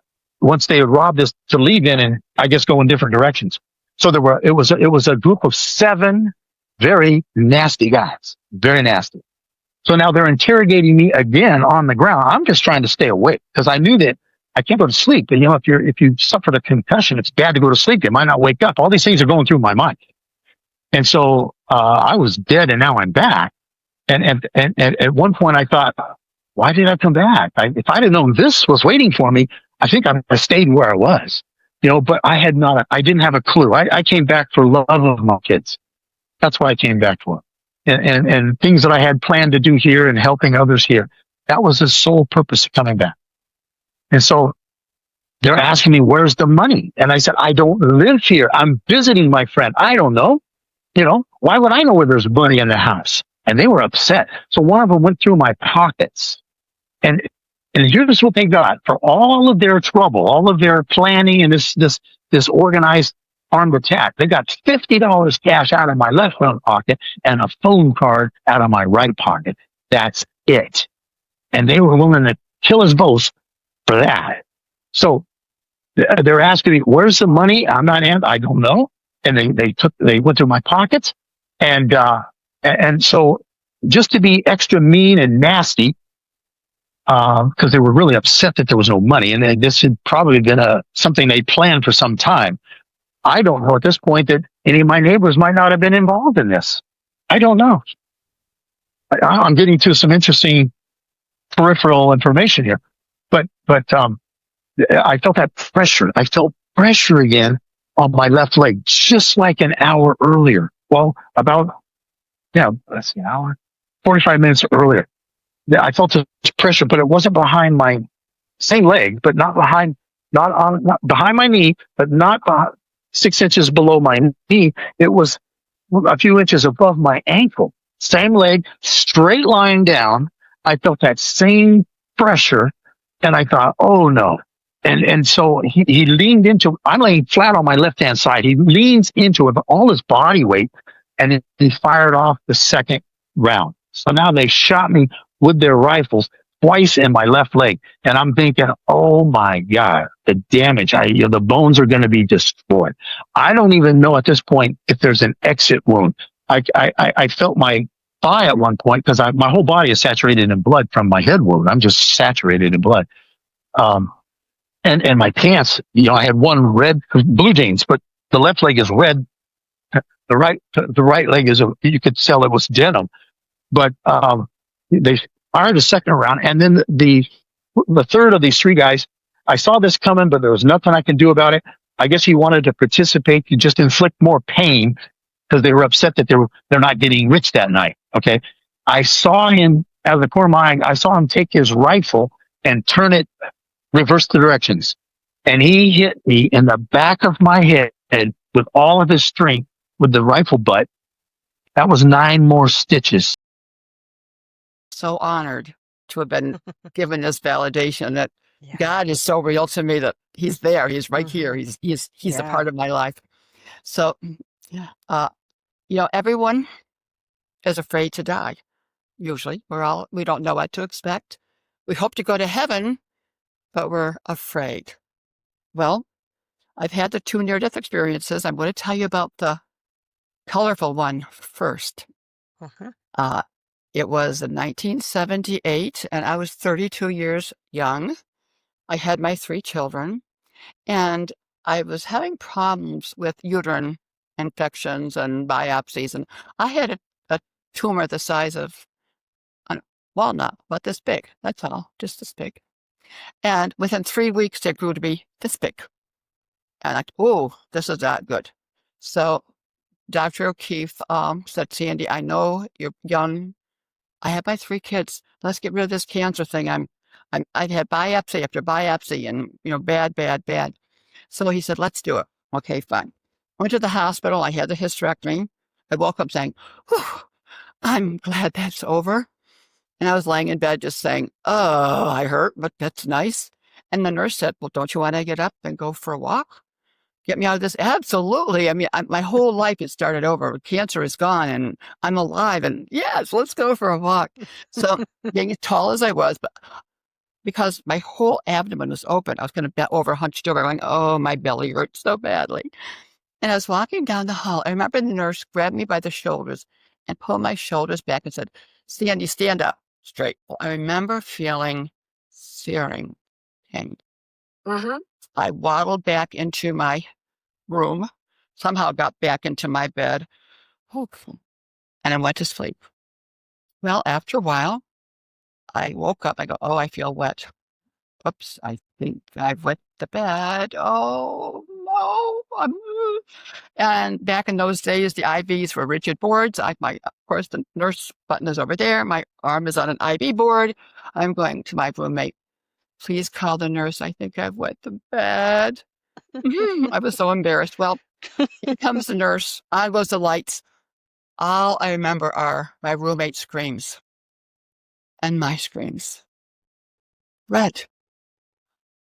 once they had robbed us to leave in and I guess go in different directions. So it was a group of 7 very nasty guys, very nasty. So now they're interrogating me again on the ground. I'm just trying to stay awake because I knew that I can't go to sleep. And, if you suffered a concussion, it's bad to go to sleep. You might not wake up. All these things are going through my mind. And so I was dead, and now I'm back. And at one point I thought, why did I come back? If I'd have known this was waiting for me, I think I stayed where I was, but I didn't have a clue. I came back for love of my kids. That's why I came back for them. And things that I had planned to do here and helping others here. That was the sole purpose of coming back. And so they're asking me, where's the money? And I said, I don't live here. I'm visiting my friend. I don't know. Why would I know where there's money in the house? And they were upset. So one of them went through my pockets. And here's what they got for all of their trouble, all of their planning and this organized armed attack. They got $50 cash out of my left front pocket and a phone card out of my right pocket. That's it. And they were willing to kill us both for that. So they're asking me, where's the money? I don't know. And they went through my pockets. And so just to be extra mean and nasty, because they were really upset that there was no money, and this had probably been something they planned for some time. I don't know at this point that any of my neighbors might not have been involved in this. I don't know. I'm getting to some interesting peripheral information here, but I felt that pressure. I felt pressure again on my left leg, just like an hour earlier. Well, let's see, an hour, 45 minutes earlier. I felt this pressure, but it wasn't behind my same leg, but not behind my knee, but not 6 inches below my knee. It was a few inches above my ankle. Same leg, straight line down. I felt that same pressure, and I thought, oh no. And so he leaned into. I'm laying flat on my left hand side. He leans into it with all his body weight, and he fired off the second round. So now they shot me with their rifles twice in my left leg. And I'm thinking, oh my God, the damage, the bones are going to be destroyed. I don't even know at this point if there's an exit wound. I felt my thigh at one point because my whole body is saturated in blood from my head wound. I'm just saturated in blood. And my pants, I had one red blue jeans, but the left leg is red. The right leg you could tell it was denim. But they fired a second round, and then the third of these 3 guys, I saw this coming, but there was nothing I could do about it. I guess he wanted to participate to just inflict more pain because they were upset that they're not getting rich that night. Okay, I saw him out of the corner of my eye. I saw him take his rifle and turn it reverse the directions, and he hit me in the back of my head with all of his strength with the rifle butt. That was 9 more stitches. So honored to have been given this validation that God is so real to me that he's there. He's right here. He's a part of my life. So, everyone is afraid to die. Usually we don't know what to expect. We hope to go to heaven, but we're afraid. Well, I've had the 2 near-death experiences. I'm going to tell you about the colorful one first. It was in 1978, and I was 32 years young. I had my 3 children, and I was having problems with uterine infections and biopsies, and I had a tumor the size of a walnut, about this big. That's all, just this big. And within 3 weeks, it grew to be this big. And this is not good. So Dr. O'Keefe said, Sandy, I know you're young. I have my 3 kids. Let's get rid of this cancer thing. I've had biopsy after biopsy and, bad. So he said, let's do it. Okay, fine. Went to the hospital. I had the hysterectomy. I woke up saying, whew, I'm glad that's over. And I was laying in bed just saying, oh, I hurt, but that's nice. And the nurse said, well, don't you want to get up and go for a walk? Get me out of this? Absolutely. I mean, my whole life has started over. Cancer is gone and I'm alive. And yes, let's go for a walk. So being as tall as I was, but because my whole abdomen was open, I was going to over hunched over going, oh, my belly hurts so badly. And I was walking down the hall. I remember the nurse grabbed me by the shoulders and pulled my shoulders back and said, Sandy, stand up straight. Well, I remember feeling searing pain. I waddled back into my room, somehow got back into my bed, and I went to sleep. Well, after a while, I woke up. I go, oh, I feel wet. Oops, I think I've wet the bed. Oh, no. And back in those days, the IVs were rigid boards. Of course, the nurse button is over there. My arm is on an IV board. I'm going to my roommate. Please call the nurse. I think I've wet the bed. I was so embarrassed. Well, here comes the nurse. On goes the lights. All I remember are my roommate's screams and my screams. Red.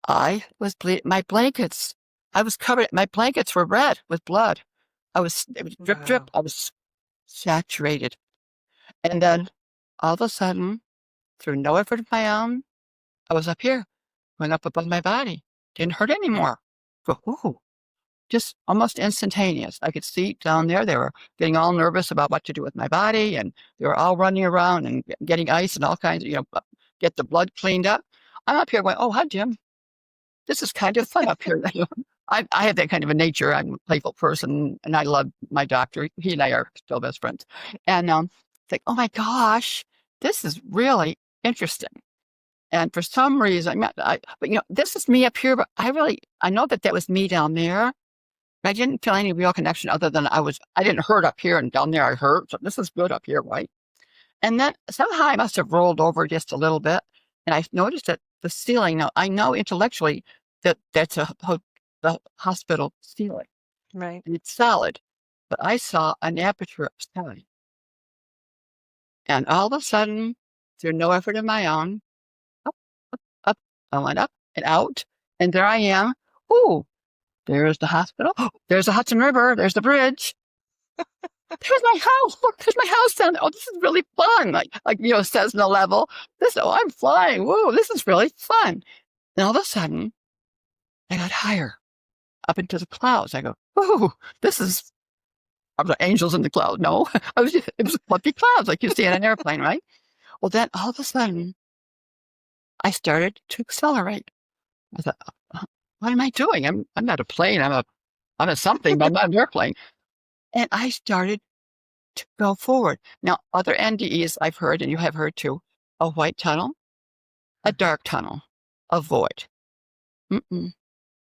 I was bleeding. My blankets. I was covered. My blankets were red with blood. It was drip. I was saturated. And then all of a sudden, through no effort of my own, I was up here, went up above my body. Didn't hurt anymore. Ooh, just almost instantaneous. I could see down there, they were getting all nervous about what to do with my body, and they were all running around and getting ice and all kinds of, get the blood cleaned up. I'm up here going, oh, hi, Jim. This is kind of fun up here. I have that kind of a nature. I'm a playful person, and I love my doctor. He and I are still best friends. And it's like, oh my gosh, this is really interesting. And for some reason, but this is me up here. But I know that was me down there. I didn't feel any real connection other than I didn't hurt up here and down there I hurt. So this is good up here, right? And then somehow I must have rolled over just a little bit. And I noticed that the ceiling, now I know intellectually that that's the hospital ceiling. Right. And it's solid. But I saw an aperture of sky. And all of a sudden, through no effort of my own, up, I went up and out. And there I am. Ooh, there's the hospital. There's the Hudson River. There's the bridge. There's my house. Look, there's my house down there. Oh, this is really fun. Like Cessna level. I'm flying. Whoa, this is really fun. And all of a sudden, I got higher, up into the clouds. I go, whoa, are the angels in the cloud? No, it was fluffy clouds like you see in an airplane, right? Well, then all of a sudden, I started to accelerate. I thought, what am I doing? I'm not a plane. I'm a something, but I'm not an airplane. And I started to go forward. Now, other NDEs I've heard, and you have heard too, a white tunnel, a dark tunnel, a void.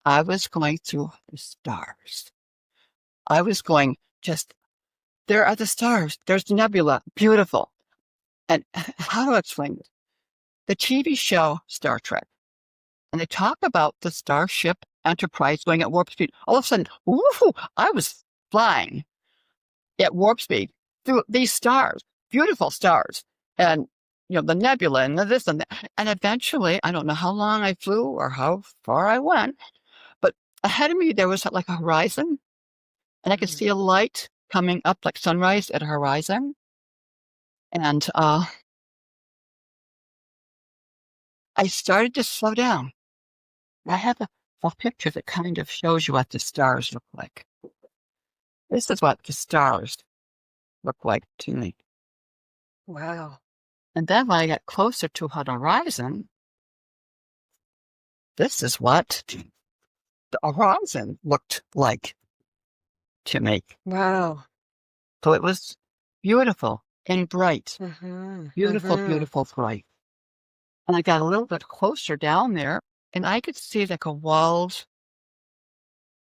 I was going through the stars. I was going there are the stars. There's the nebula. Beautiful. And how to explain this? The TV show Star Trek, and they talk about the Starship Enterprise going at warp speed. All of a sudden, I was flying at warp speed through these stars, beautiful stars, and the nebula and this and that. And eventually, I don't know how long I flew or how far I went, but ahead of me there was like a horizon, and I could see a light coming up like sunrise at a horizon. And I started to slow down. I have a picture that kind of shows you what the stars look like. This is what the stars look like to me. Wow. And then when I got closer to the horizon, this is what the horizon looked like to me. Wow. So it was beautiful. and bright. Mm-hmm. Beautiful, Mm-hmm. beautiful bright. And I got a little bit closer down there, and I could see like a walled,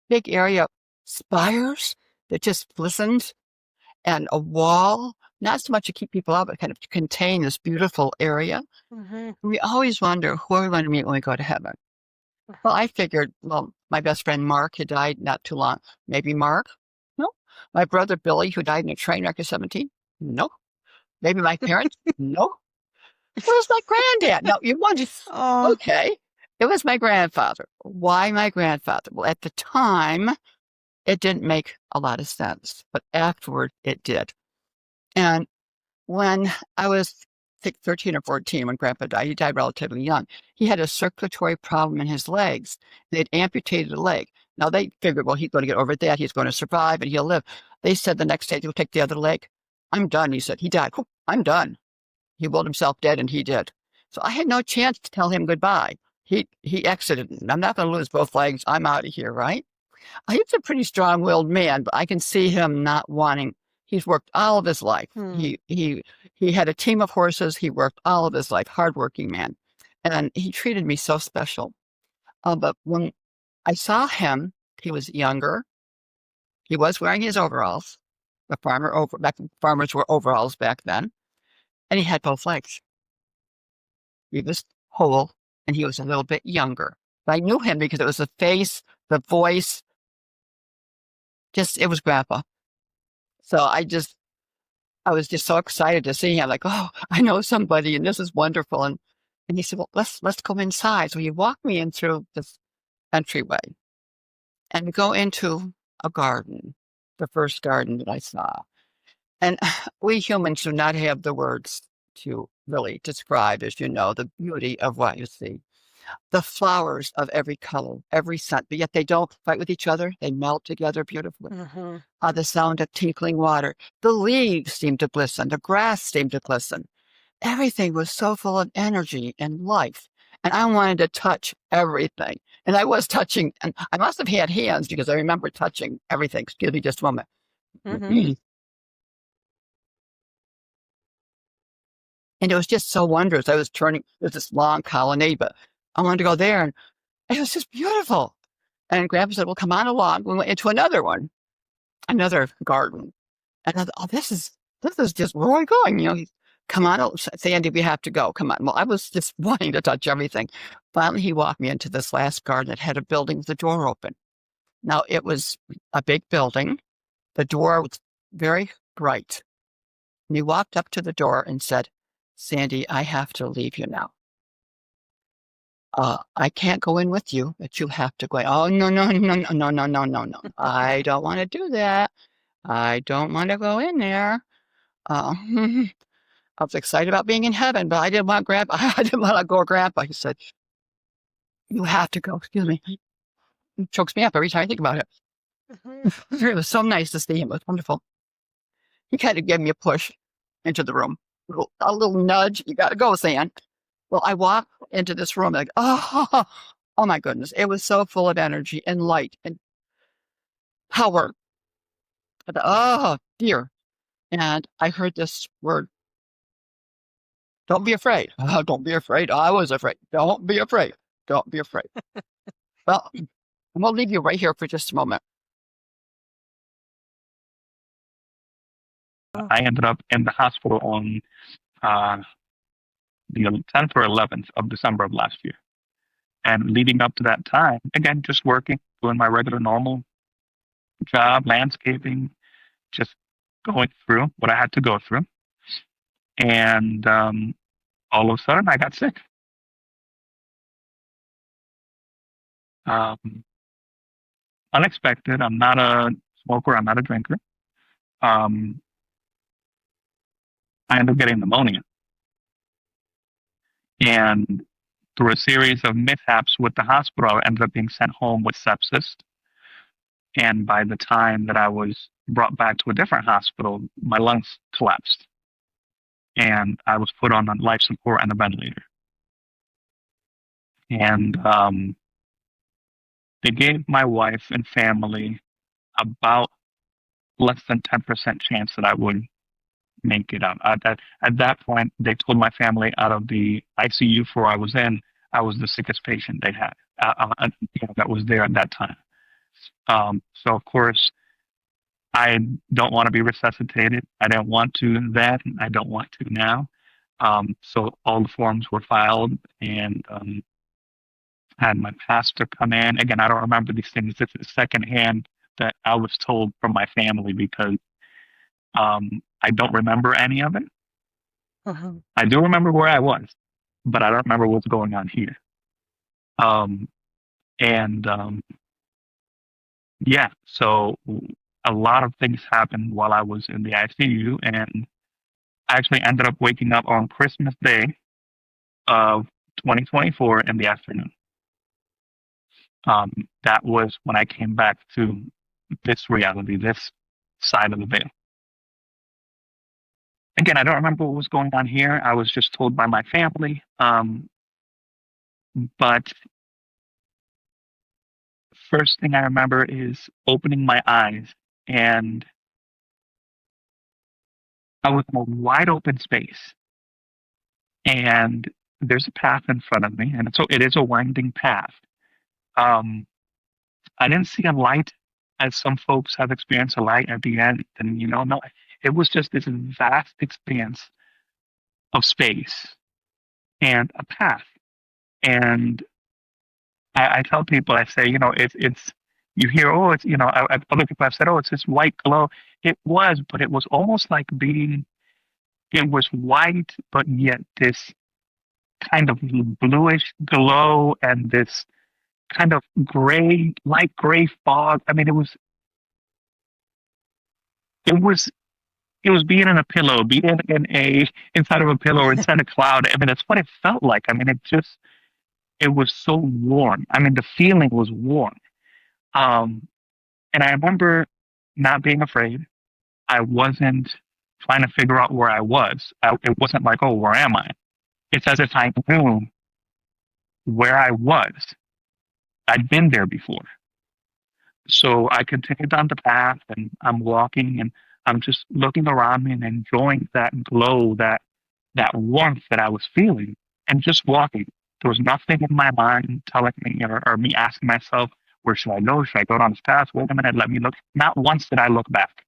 big area, spires that just glistened, and a wall, not so much to keep people out, but kind of to contain this beautiful area. Mm-hmm. We always wonder who are we going to meet when we go to heaven. Well, I figured, well, my best friend Mark had died not too long. Maybe Mark? No. My brother Billy, who died in a train wreck at 17? No. Maybe my parents? No. Where's my granddad? No, you wonder. Oh. Okay. It was my grandfather. Why my grandfather? Well, at the time, it didn't make a lot of sense, but afterward, it did. And when I was, I think, 13 or 14, when Grandpa died, he died relatively young. He had a circulatory problem in his legs. They'd amputated a leg. Now they figured, well, he's going to get over that. He's going to survive and he'll live. They said the next day they'll take the other leg. I'm done, he said. He died. Whew, I'm done. He willed himself dead, and he did. So I had no chance to tell him goodbye. He exited. I'm not going to lose both legs. I'm out of here, right? He's a pretty strong-willed man, but I can see him not wanting. He's worked all of his life. Hmm. He had a team of horses. He worked all of his life, hardworking man, and he treated me so special. But when I saw him, he was younger. He was wearing his overalls. Farmers wore overalls back then, and he had both legs. He was whole, and he was a little bit younger. But I knew him because it was the face, the voice. Just it was Grandpa. So I was just so excited to see him. Like, oh, I know somebody, and this is wonderful. And he said, well, let's go inside. So he walked me in through this entryway and go into a garden, the first garden that I saw. And we humans do not have the words to really describe, as you know, the beauty of what you see. The flowers of every color, every scent, but yet they don't fight with each other. They melt together beautifully. Mm-hmm. The sound of tinkling water. The leaves seemed to glisten. The grass seemed to glisten. Everything was so full of energy and life. And I wanted to touch everything. And I was touching, and I must have had hands because I remember touching everything. Excuse me just a moment. Mm-hmm. And it was just so wondrous. I was turning, there's this long colonnade, but I wanted to go there. And it was just beautiful. And Grandpa said, well, come on along. We went into another one, another garden. And I thought, oh, this is just where are we going? You know, come on, Sandy, we have to go. Come on. Well, I was just wanting to touch everything. Finally, he walked me into this last garden that had a building with the door open. Now, it was a big building. The door was very bright. And he walked up to the door and said, Sandy, I have to leave you now. I can't go in with you, but you have to go. Oh, no, no, no, no, no, no, no, no, no. I don't want to do that. I don't want to go in there. Uh, I was excited about being in heaven, but I didn't want Grandpa. I didn't want to go with Grandpa. He said, you have to go. Excuse me. It chokes me up every time I think about it. Mm-hmm. It was so nice to see him. It was wonderful. He kind of gave me a push into the room, a little nudge. You got to go, Sam. Well, I walked into this room like, oh, oh my goodness. It was so full of energy and light and power. I thought, oh, dear. And I heard this word, don't be afraid. Oh, don't be afraid. I was afraid. Don't be afraid. Don't be afraid. Well, I'm going to leave you right here for just a moment. I ended up in the hospital on the 10th or 11th of December of last year. And leading up to that time, again, just working, doing my regular normal job, landscaping, just going through what I had to go through. And all of a sudden, I got sick. Unexpected. I'm not a smoker. I'm not a drinker. I ended up getting pneumonia. And through a series of mishaps with the hospital, I ended up being sent home with sepsis. And by the time that I was brought back to a different hospital, my lungs collapsed. And I was put on life support and a ventilator. And they gave my wife and family about less than 10% chance that I would make it out. At that point, they told my family out of the ICU floor I was in, I was the sickest patient they had, that was there at that time. So of course, I don't want to be resuscitated. I don't want to then. I don't want to now. So all the forms were filed, and had my pastor come in. Again, I don't remember these things. This is secondhand that I was told from my family because I don't remember any of it. Uh-huh. I do remember where I was, but I don't remember what's going on here. Um, and Yeah, so a lot of things happened while I was in the ICU, and I actually ended up waking up on Christmas Day of 2024 in the afternoon. That was when I came back to this reality, this side of the veil. Again, I don't remember what was going on here. I was just told by my family. But first thing I remember is opening my eyes, and I was in a wide open space, and there's a path in front of me, and it is a winding path. Um, I didn't see a light, as some folks have experienced a light at the end, and no, it was just this vast expanse of space and a path. And I tell people, I say, it's you hear, oh, it's other people have said, oh, it's this white glow. It was, but it was almost like it was white, but yet this kind of bluish glow and this kind of light gray fog. I mean, it was it was being in a pillow, being inside of a pillow or inside a cloud. I mean, that's what it felt like. I mean, it was so warm. I mean, the feeling was warm. Um, and I remember not being afraid. I wasn't trying to figure out where I was. It wasn't like, oh, where am I? It's as if I knew where I was. I'd been there before. So I continued down the path, and I'm walking, and I'm just looking around me and enjoying that glow, that warmth that I was feeling, and just walking. There was nothing in my mind telling me or me asking myself, where should I go? Should I go down this path? Wait a minute, let me look. Not once did I look back.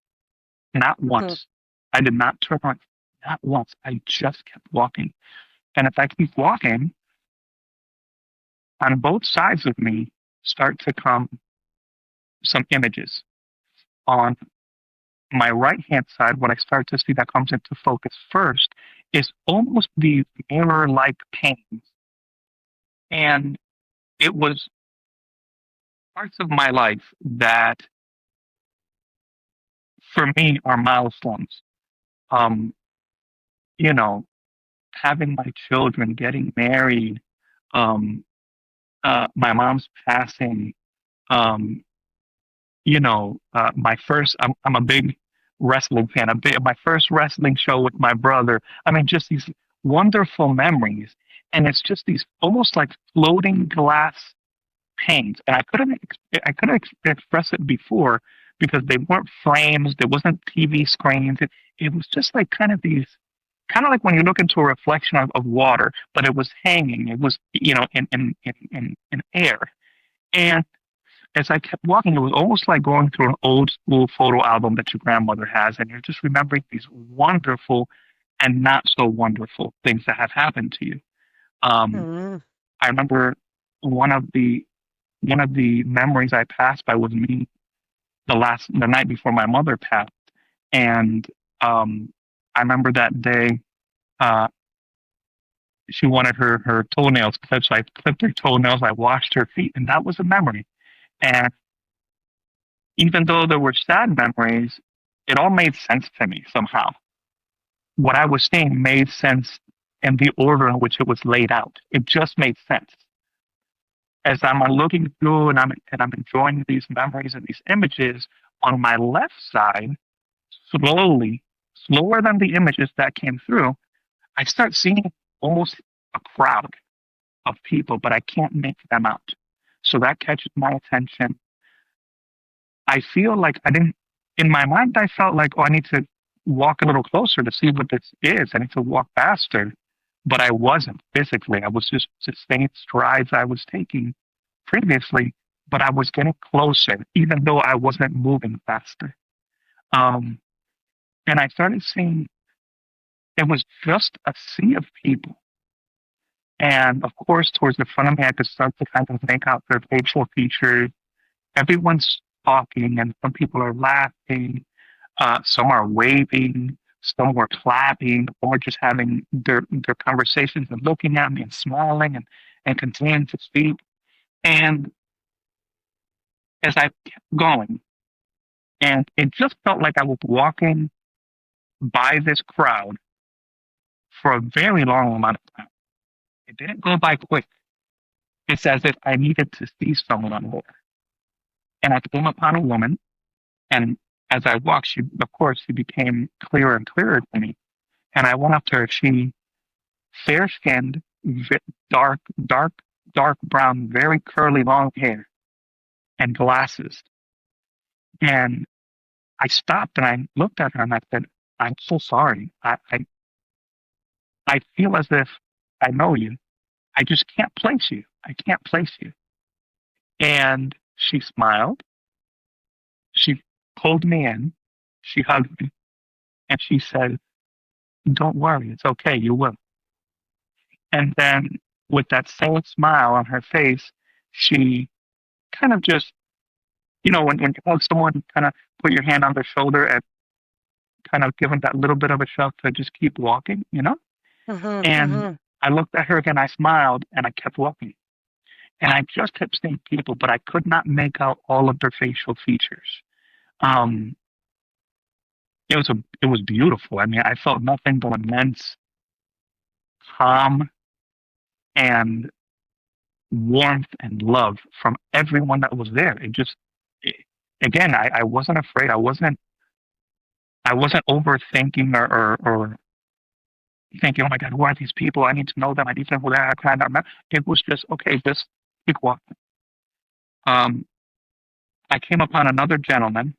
Not Mhm. once. I did not turn around. Not once. I just kept walking. And if I keep walking, on both sides of me start to come some images. On my right hand side, what I start to see that comes into focus first is almost these mirror like pains. And it was parts of my life that for me are milestones. Um, you know, having my children, getting married, um, my mom's passing, um, my first, I'm a big wrestling fan, my first wrestling show with my brother. I mean, just these wonderful memories. And it's just these almost like floating glass panes. And I couldn't express it before because they weren't frames. There wasn't TV screens. It was just like kind of like when you look into a reflection of water, but it was hanging. It was, in air. And as I kept walking, it was almost like going through an old school photo album that your grandmother has, and you're just remembering these wonderful and not so wonderful things that have happened to you. Um, Mhm. I remember one of the memories I passed by was me the night before my mother passed, and I remember that day. Uh, she wanted her toenails clipped, so I clipped her toenails. I washed her feet, and that was a memory. And even though there were sad memories, it all made sense to me somehow. What I was seeing made sense in the order in which it was laid out. It just made sense. As I'm looking through and I'm enjoying these memories and these images, on my left side, slowly, slower than the images that came through, I start seeing almost a crowd of people, but I can't make them out. So that catches my attention. I feel like I didn't, in my mind, I felt like, oh, I need to walk a little closer to see what this is. I need to walk faster, but I wasn't physically. I was just the same strides I was taking previously, but I was getting closer, even though I wasn't moving faster. Um, and I started seeing it was just a sea of people. And of course, towards the front of me, I could start to kind of make out their facial features. Everyone's talking, and some people are laughing. Some are waving. Some were clapping, or just having their conversations and looking at me and smiling and continuing to speak. And as I kept going, and it just felt like I was walking by this crowd for a very long amount of time. It didn't go by quick. It's as if I needed to see someone more. And I came upon a woman, and as I walked, of course, she became clearer and clearer to me. And I went up to her. She, fair skinned, dark, dark, dark brown, very curly, long hair, and glasses. And I stopped and I looked at her and I said, "I'm so sorry. I feel as if I know you. I just can't place you. I can't place you." And she smiled. She pulled me in. She hugged me and she said, "Don't worry. It's okay. You will." And then with that same smile on her face, she kind of just, when you hug someone, kind of put your hand on their shoulder and kind of give them that little bit of a shove to just keep walking. And Mm-hmm. I looked at her again, I smiled, and I kept walking. And I just kept seeing people, but I could not make out all of their facial features. Um, it was beautiful. I mean, I felt nothing but immense calm and warmth and love from everyone that was there. It, again, I wasn't afraid. I wasn't overthinking or thinking, "Oh my God, who are these people? I need to know them. I need to know who they are." It was just okay. Just keep walking. Um, I came upon another gentleman,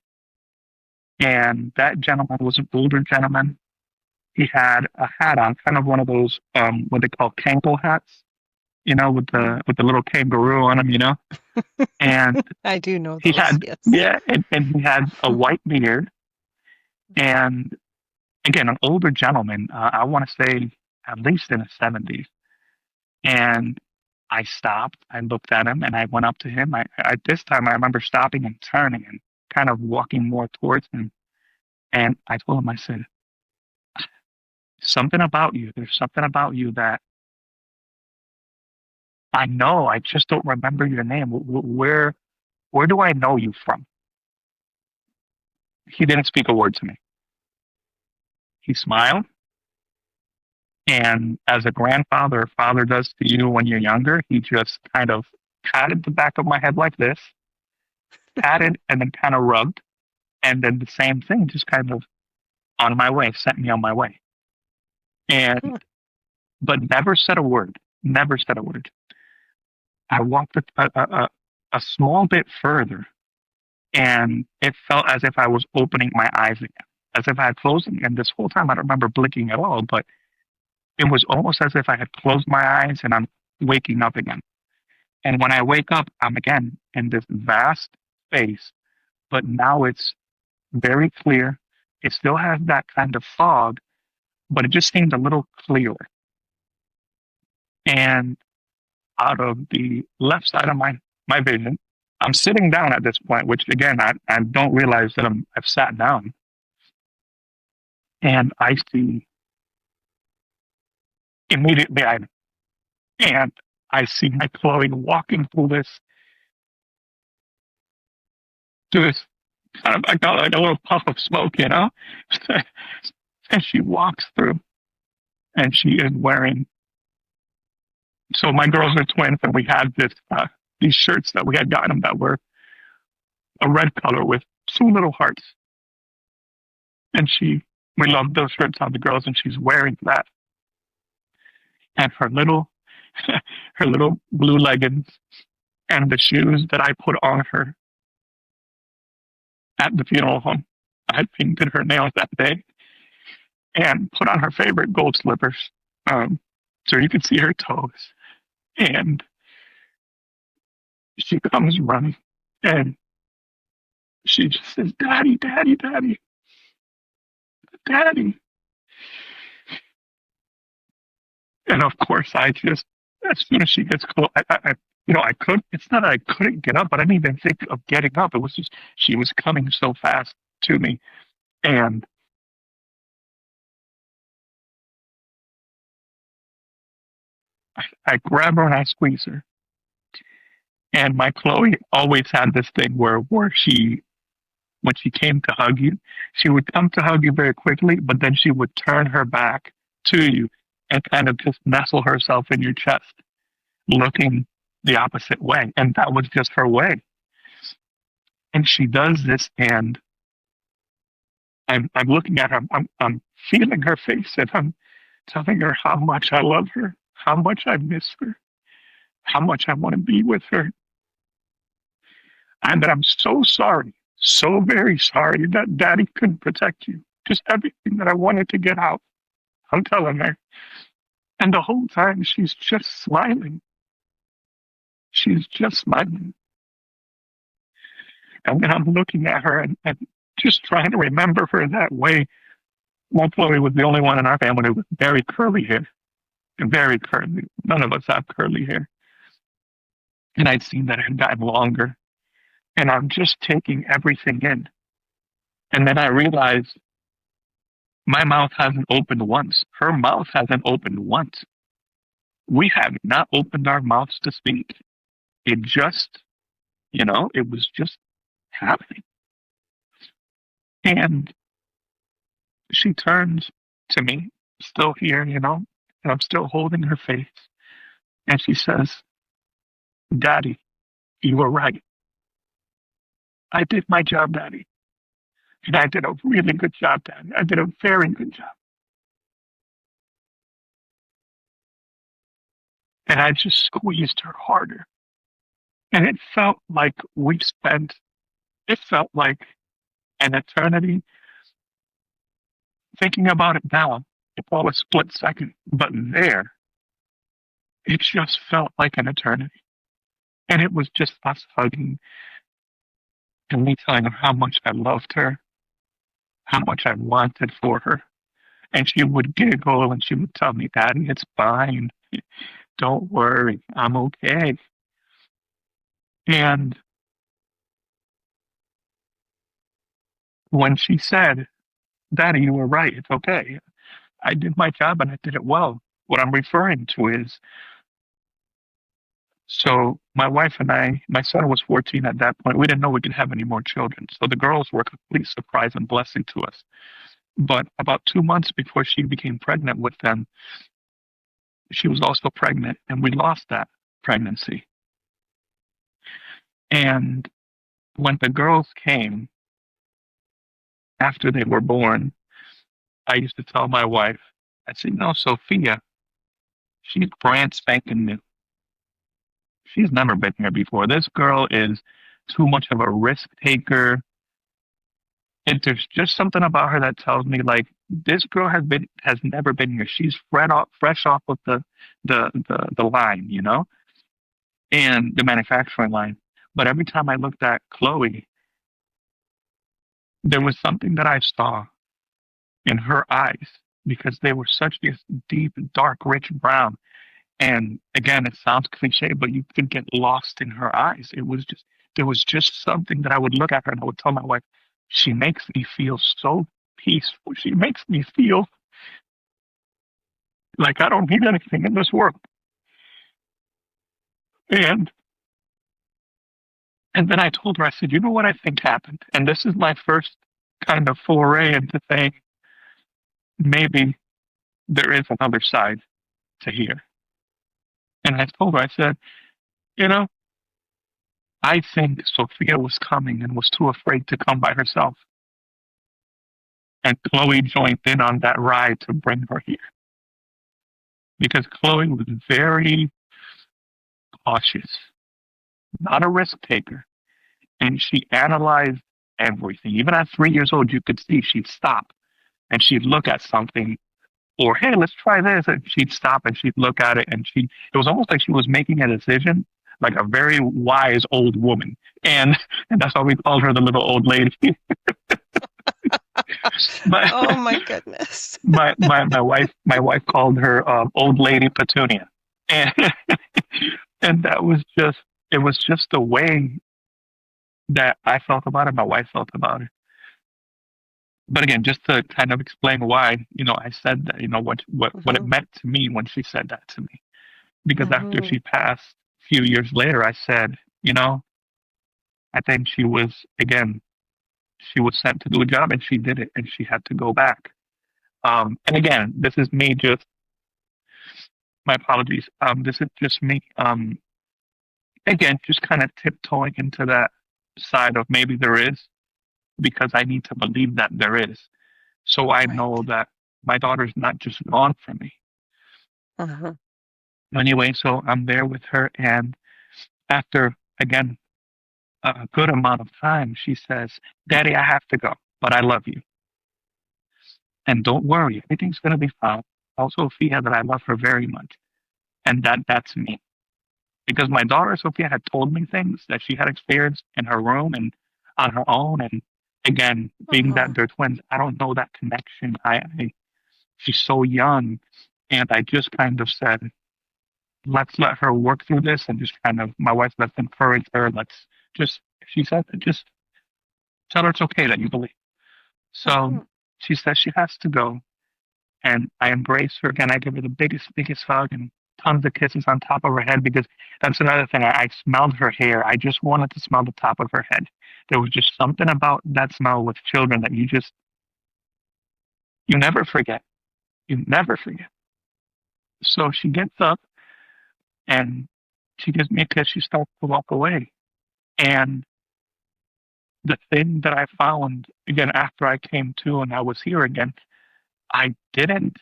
and that gentleman was an older gentleman. He had a hat on, kind of one of those what they call kangle hats, with the little kangaroo on them. And I do know he those, had yes. yeah, and he had a white beard, and again, an older gentleman. I want to say at least in his 70s. And I stopped. I looked at him, and I went up to him. At this time, I remember stopping and turning and kind of walking more towards him. And I told him, I said, "Something about you. There's something about you that I know. I just don't remember your name. Where do I know you from?" He didn't speak a word to me. He smiled, and as a grandfather or father does to you when you're younger, he just kind of patted the back of my head like this, patted, and then kind of rubbed, and then the same thing, just kind of on my way, sent me on my way. Hmm. And but never said a word. Never said a word. I walked a small bit further, and it felt as if I was opening my eyes again, as if I had closed them. And this whole time, I don't remember blinking at all, but it was almost as if I had closed my eyes and I'm waking up again. And when I wake up, I'm again in this vast space, but now it's very clear. It still has that kind of fog, but it just seemed a little clearer. And out of the left side of my vision, I'm sitting down at this point, which again, I don't realize that I've sat down. And I see immediately, and I see my Chloe walking through this kind of like a little puff of smoke. And she walks through, and she is wearing. So my girls are twins, and we had these shirts that we had gotten them that were a red color with two little hearts. And we love those shirts on the girls, and she's wearing that. And her little, her little blue leggings and the shoes that I put on her at the funeral home. I had painted her nails that day, and put on her favorite gold slippers, so you could see her toes. And she comes running, and she just says, "Daddy, Daddy, Daddy, Daddy." And of course, I just, as soon as she gets close, I could. It's not that I couldn't get up, but I didn't even think of getting up. It was just she was coming so fast to me, and I grab her and I squeeze her. And my Chloe always had this thing where she, when she came to hug you, she would come to hug you very quickly, but then she would turn her back to you and kind of just nestle herself in your chest, looking the opposite way. And that was just her way. And she does this, and I'm looking at her, I'm feeling her face, and I'm telling her how much I love her, how much I miss her, how much I want to be with her, and that I'm so sorry, so very sorry that Daddy couldn't protect you. Just everything that I wanted to get out, I'm telling her. And the whole time she's just smiling. She's just smiling. And then I'm looking at her and just trying to remember her that way. My Chloe was the only one in our family with very curly hair. Very curly. None of us have curly hair. And I'd seen that it had gotten longer. And I'm just taking everything in. And then I realized my mouth hasn't opened once. Her mouth hasn't opened once. We have not opened our mouths to speak. It just, it was just happening. And she turns to me, still here, and I'm still holding her face. And she says, "Daddy, you were right. I did my job, Daddy. And I did a really good job, Daddy. I did a very good job." And I just squeezed her harder. And it felt like an eternity. Thinking about it now, it's all a split second. But there, it just felt like an eternity. And it was just us hugging and me telling her how much I loved her, how much I wanted for her. And she would giggle and she would tell me, "Daddy, it's fine. Don't worry. I'm okay." And when she said, "Daddy, you were right. It's okay. I did my job and I did it well," what I'm referring to is, so my wife and my son was 14 at that point. We didn't know we could have any more children. So the girls were a complete surprise and blessing to us. But about 2 months before she became pregnant with them, she was also pregnant and we lost that pregnancy. And when the girls came after they were born, I used to tell my wife, I said, "No, Sophia, she's brand spanking new. She's never been here before. This girl is too much of a risk taker. And there's just something about her that tells me like this girl has never been here. She's fresh off of the line, and the manufacturing line." But every time I looked at Chloe, there was something that I saw in her eyes because they were such this deep, dark, rich brown. And again, it sounds cliche, but you could get lost in her eyes. There was just something that I would look at her and I would tell my wife, "She makes me feel so peaceful. She makes me feel like I don't need anything in this world." And and then I told her, I said, "You know what I think happened?" And this is my first kind of foray into saying maybe there is another side to here. And I told her, I said, you know, "I think Sophia was coming and was too afraid to come by herself. And Chloe joined in on that ride to bring her here." Because Chloe was very cautious, not a risk taker. And she analyzed everything. Even at 3 years old, you could see she'd stop and she'd look at something, or hey, let's try this, and she'd stop and she'd look at it, and it was almost like she was making a decision, like a very wise old woman, and and that's why we called her the little old lady. But Oh my goodness. my wife called her old lady Petunia, and and that was just, it was just the way that I felt about it. My wife felt about it. But again, just to kind of explain why, I said that, what it Mhm. meant to me when she said that to me. Because after Mhm. she passed a few years later, I said, I think she was sent to do a job and she did it and she had to go back. And again, this is me just, my apologies. This is just me, again, just kind of tiptoeing into that side of maybe there is, because I need to believe that there is. So I Right. know that my daughter's not just gone from me. Uh-huh. Anyway, so I'm there with her. And after, again, a good amount of time, she says, Daddy, I have to go, but I love you. And don't worry, everything's going to be fine. Tell Sophia that I love her very much. And that's me. Because my daughter, Sophia, had told me things that she had experienced in her room and on her own. And again, being that Uh-huh. they're twins, I don't know that connection. She's so young. And I just kind of said, let's let her work through this, and just kind of, my wife, let's encourage her. Let's just, she said, just tell her it's okay that you believe. So Mhm. she says she has to go. And I embrace her again. I give her the biggest hug and tons of kisses on top of her head, because that's another thing. I smelled her hair. I just wanted to smell the top of her head. There was just something about that smell with children that you never forget. You never forget. So she gets up and she gives me a kiss. She starts to walk away. And the thing that I found, again, after I came to and I was here again, I didn't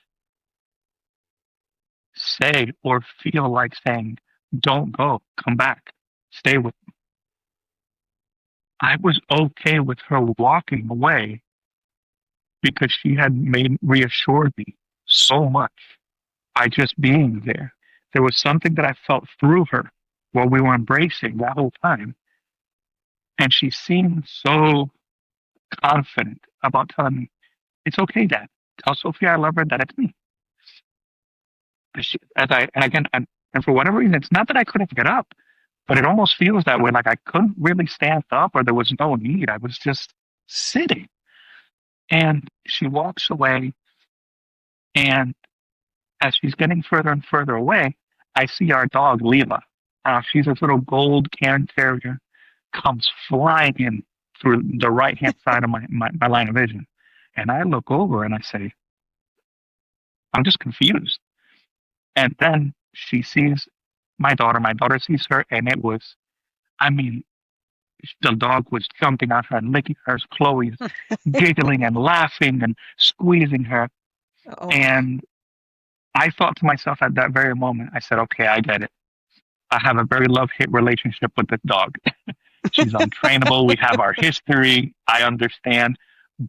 say or feel like saying, don't go, come back, stay with me. I was okay with her walking away because she had reassured me so much by just being there. There was something that I felt through her while we were embracing that whole time. And she seemed so confident about telling me, it's okay, Dad. Tell Sophia I love her, that it's me. And again, and for whatever reason, it's not that I couldn't get up, but it almost feels that way. Like I couldn't really stand up, or there was no need. I was just sitting. And she walks away, and as she's getting further and further away, I see our dog Leela. She's this little gold Cairn Terrier, comes flying in through the right hand side of my line of vision, and I look over and I say, I'm just confused. And then she sees my daughter. My daughter sees her, and it was, I mean, the dog was jumping on her and licking her. Chloe's giggling and laughing and squeezing her. Oh. And I thought to myself at that very moment, I said, okay, I get it. I have a very love hate relationship with this dog. She's untrainable. We have our history. I understand.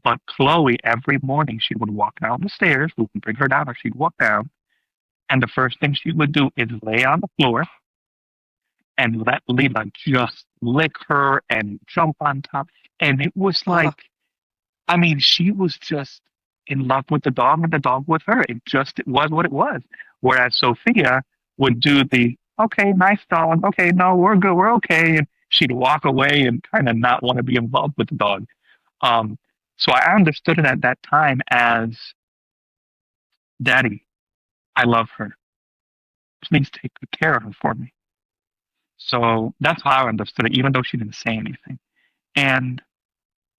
But Chloe, every morning, she would walk down the stairs. We would bring her down, or she'd walk down. And the first thing she would do is lay on the floor and let Leela just lick her and jump on top. And it was Oh. like, I mean, she was just in love with the dog and the dog with her. It was what it was. Whereas Sophia would do the, okay, nice dog. Okay, no, we're good. We're okay. And she'd walk away and kind of not want to be involved with the dog. Um, so I understood it at that time as, Daddy, I love her. Please take good care of her for me. So that's how I understood it, even though she didn't say anything. And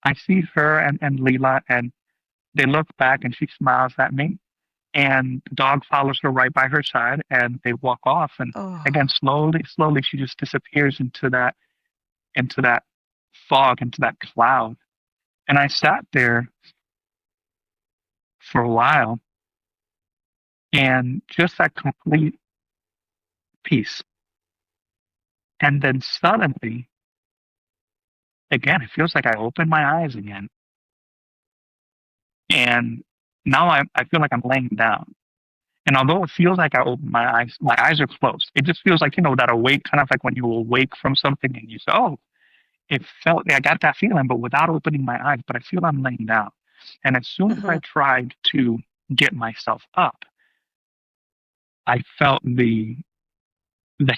I see her and Leela, and they look back and she smiles at me. And the dog follows her right by her side, and they walk off. And again, Oh. slowly, she just disappears into that fog, into that cloud. And I sat there for a while, and just that complete peace. And then suddenly, again, it feels like I opened my eyes again. And Now I feel like I'm laying down. And although it feels like I open my eyes are closed. It just feels like, that awake, kind of like when you awake from something and you say, oh, I got that feeling, but without opening my eyes, but I feel I'm laying down. And as soon as I tried to get myself up, I felt the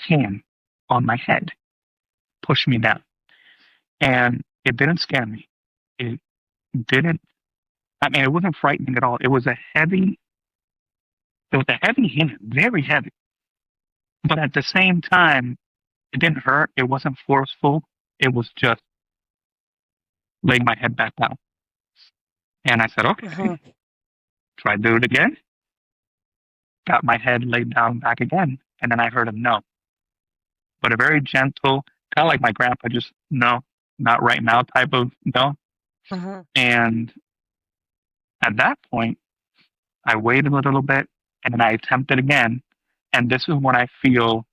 hand on my head push me down. And it didn't scare me. It didn't, I mean, it wasn't frightening at all. It was a heavy hand, very heavy. But at the same time, it didn't hurt. It wasn't forceful. It was just laying my head back down. And I said, okay, try to do it again. Got my head laid down back again. And then I heard a no, but a very gentle, kind of like my grandpa, just no, not right now type of no. And at that point, I waited a little bit and then I attempted again. And this is when I feel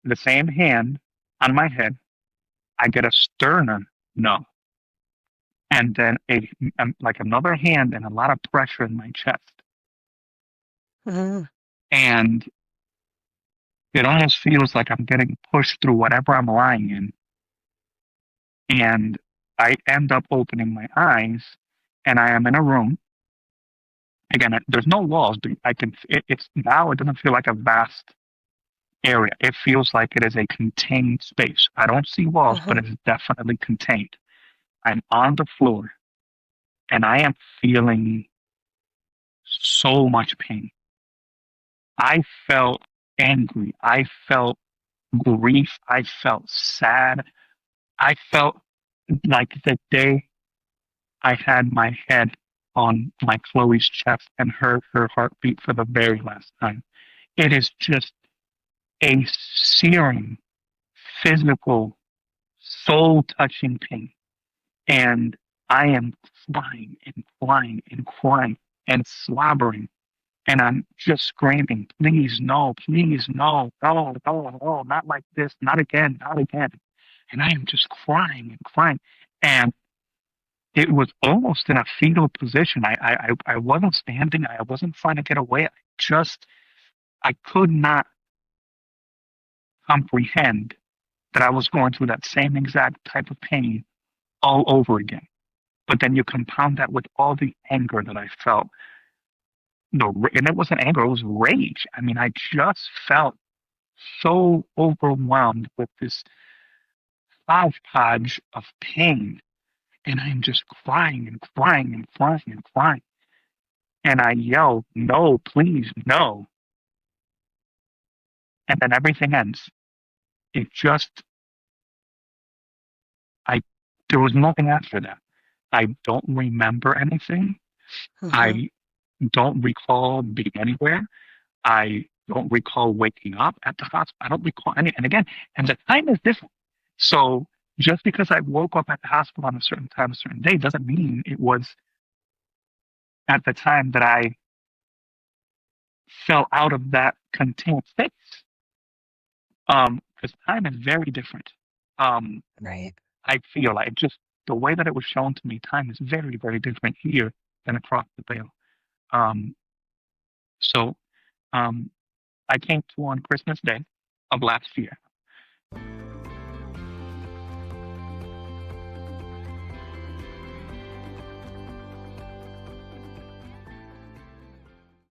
the same hand on my head. I get a sterner no. And then like another hand and a lot of pressure in my chest. And it almost feels like I'm getting pushed through whatever I'm lying in. And I end up opening my eyes and I am in a room. Again, there's no walls, but it's now, it doesn't feel like a vast area. It feels like it is a contained space. I don't see walls, but it's definitely contained. I'm on the floor and I am feeling so much pain. I felt angry. I felt grief. I felt sad. I felt like the day I had my head on my Chloe's chest and heard her heartbeat for the very last time. It is just a searing, physical, soul touching pain. And I am crying and crying and crying and slobbering. And I'm just screaming, please, no, no, no, no, no, not like this, not again, not again. And I am just crying and crying. And it was almost in a fetal position. I wasn't standing. I wasn't trying to get away. I could not comprehend that I was going through that same exact type of pain all over again. But then you compound that with all the anger that I felt. No, and it wasn't anger, it was rage. I mean, I just felt so overwhelmed with this hodgepodge of pain. And I am just crying and crying and crying and crying. And I yell, no, please, no. And then everything ends. It just, I, there was nothing after that. I don't remember anything. I don't recall being anywhere. I don't recall waking up at the hospital. I don't recall any. And again, and the time is different. So just because I woke up at the hospital on a certain time, a certain day, doesn't mean it was at the time that I fell out of that contained space. Because time is very different. Right. I feel like just the way that it was shown to me, time is very, very different here than across the veil. Um, so I came to on Christmas Day of last year.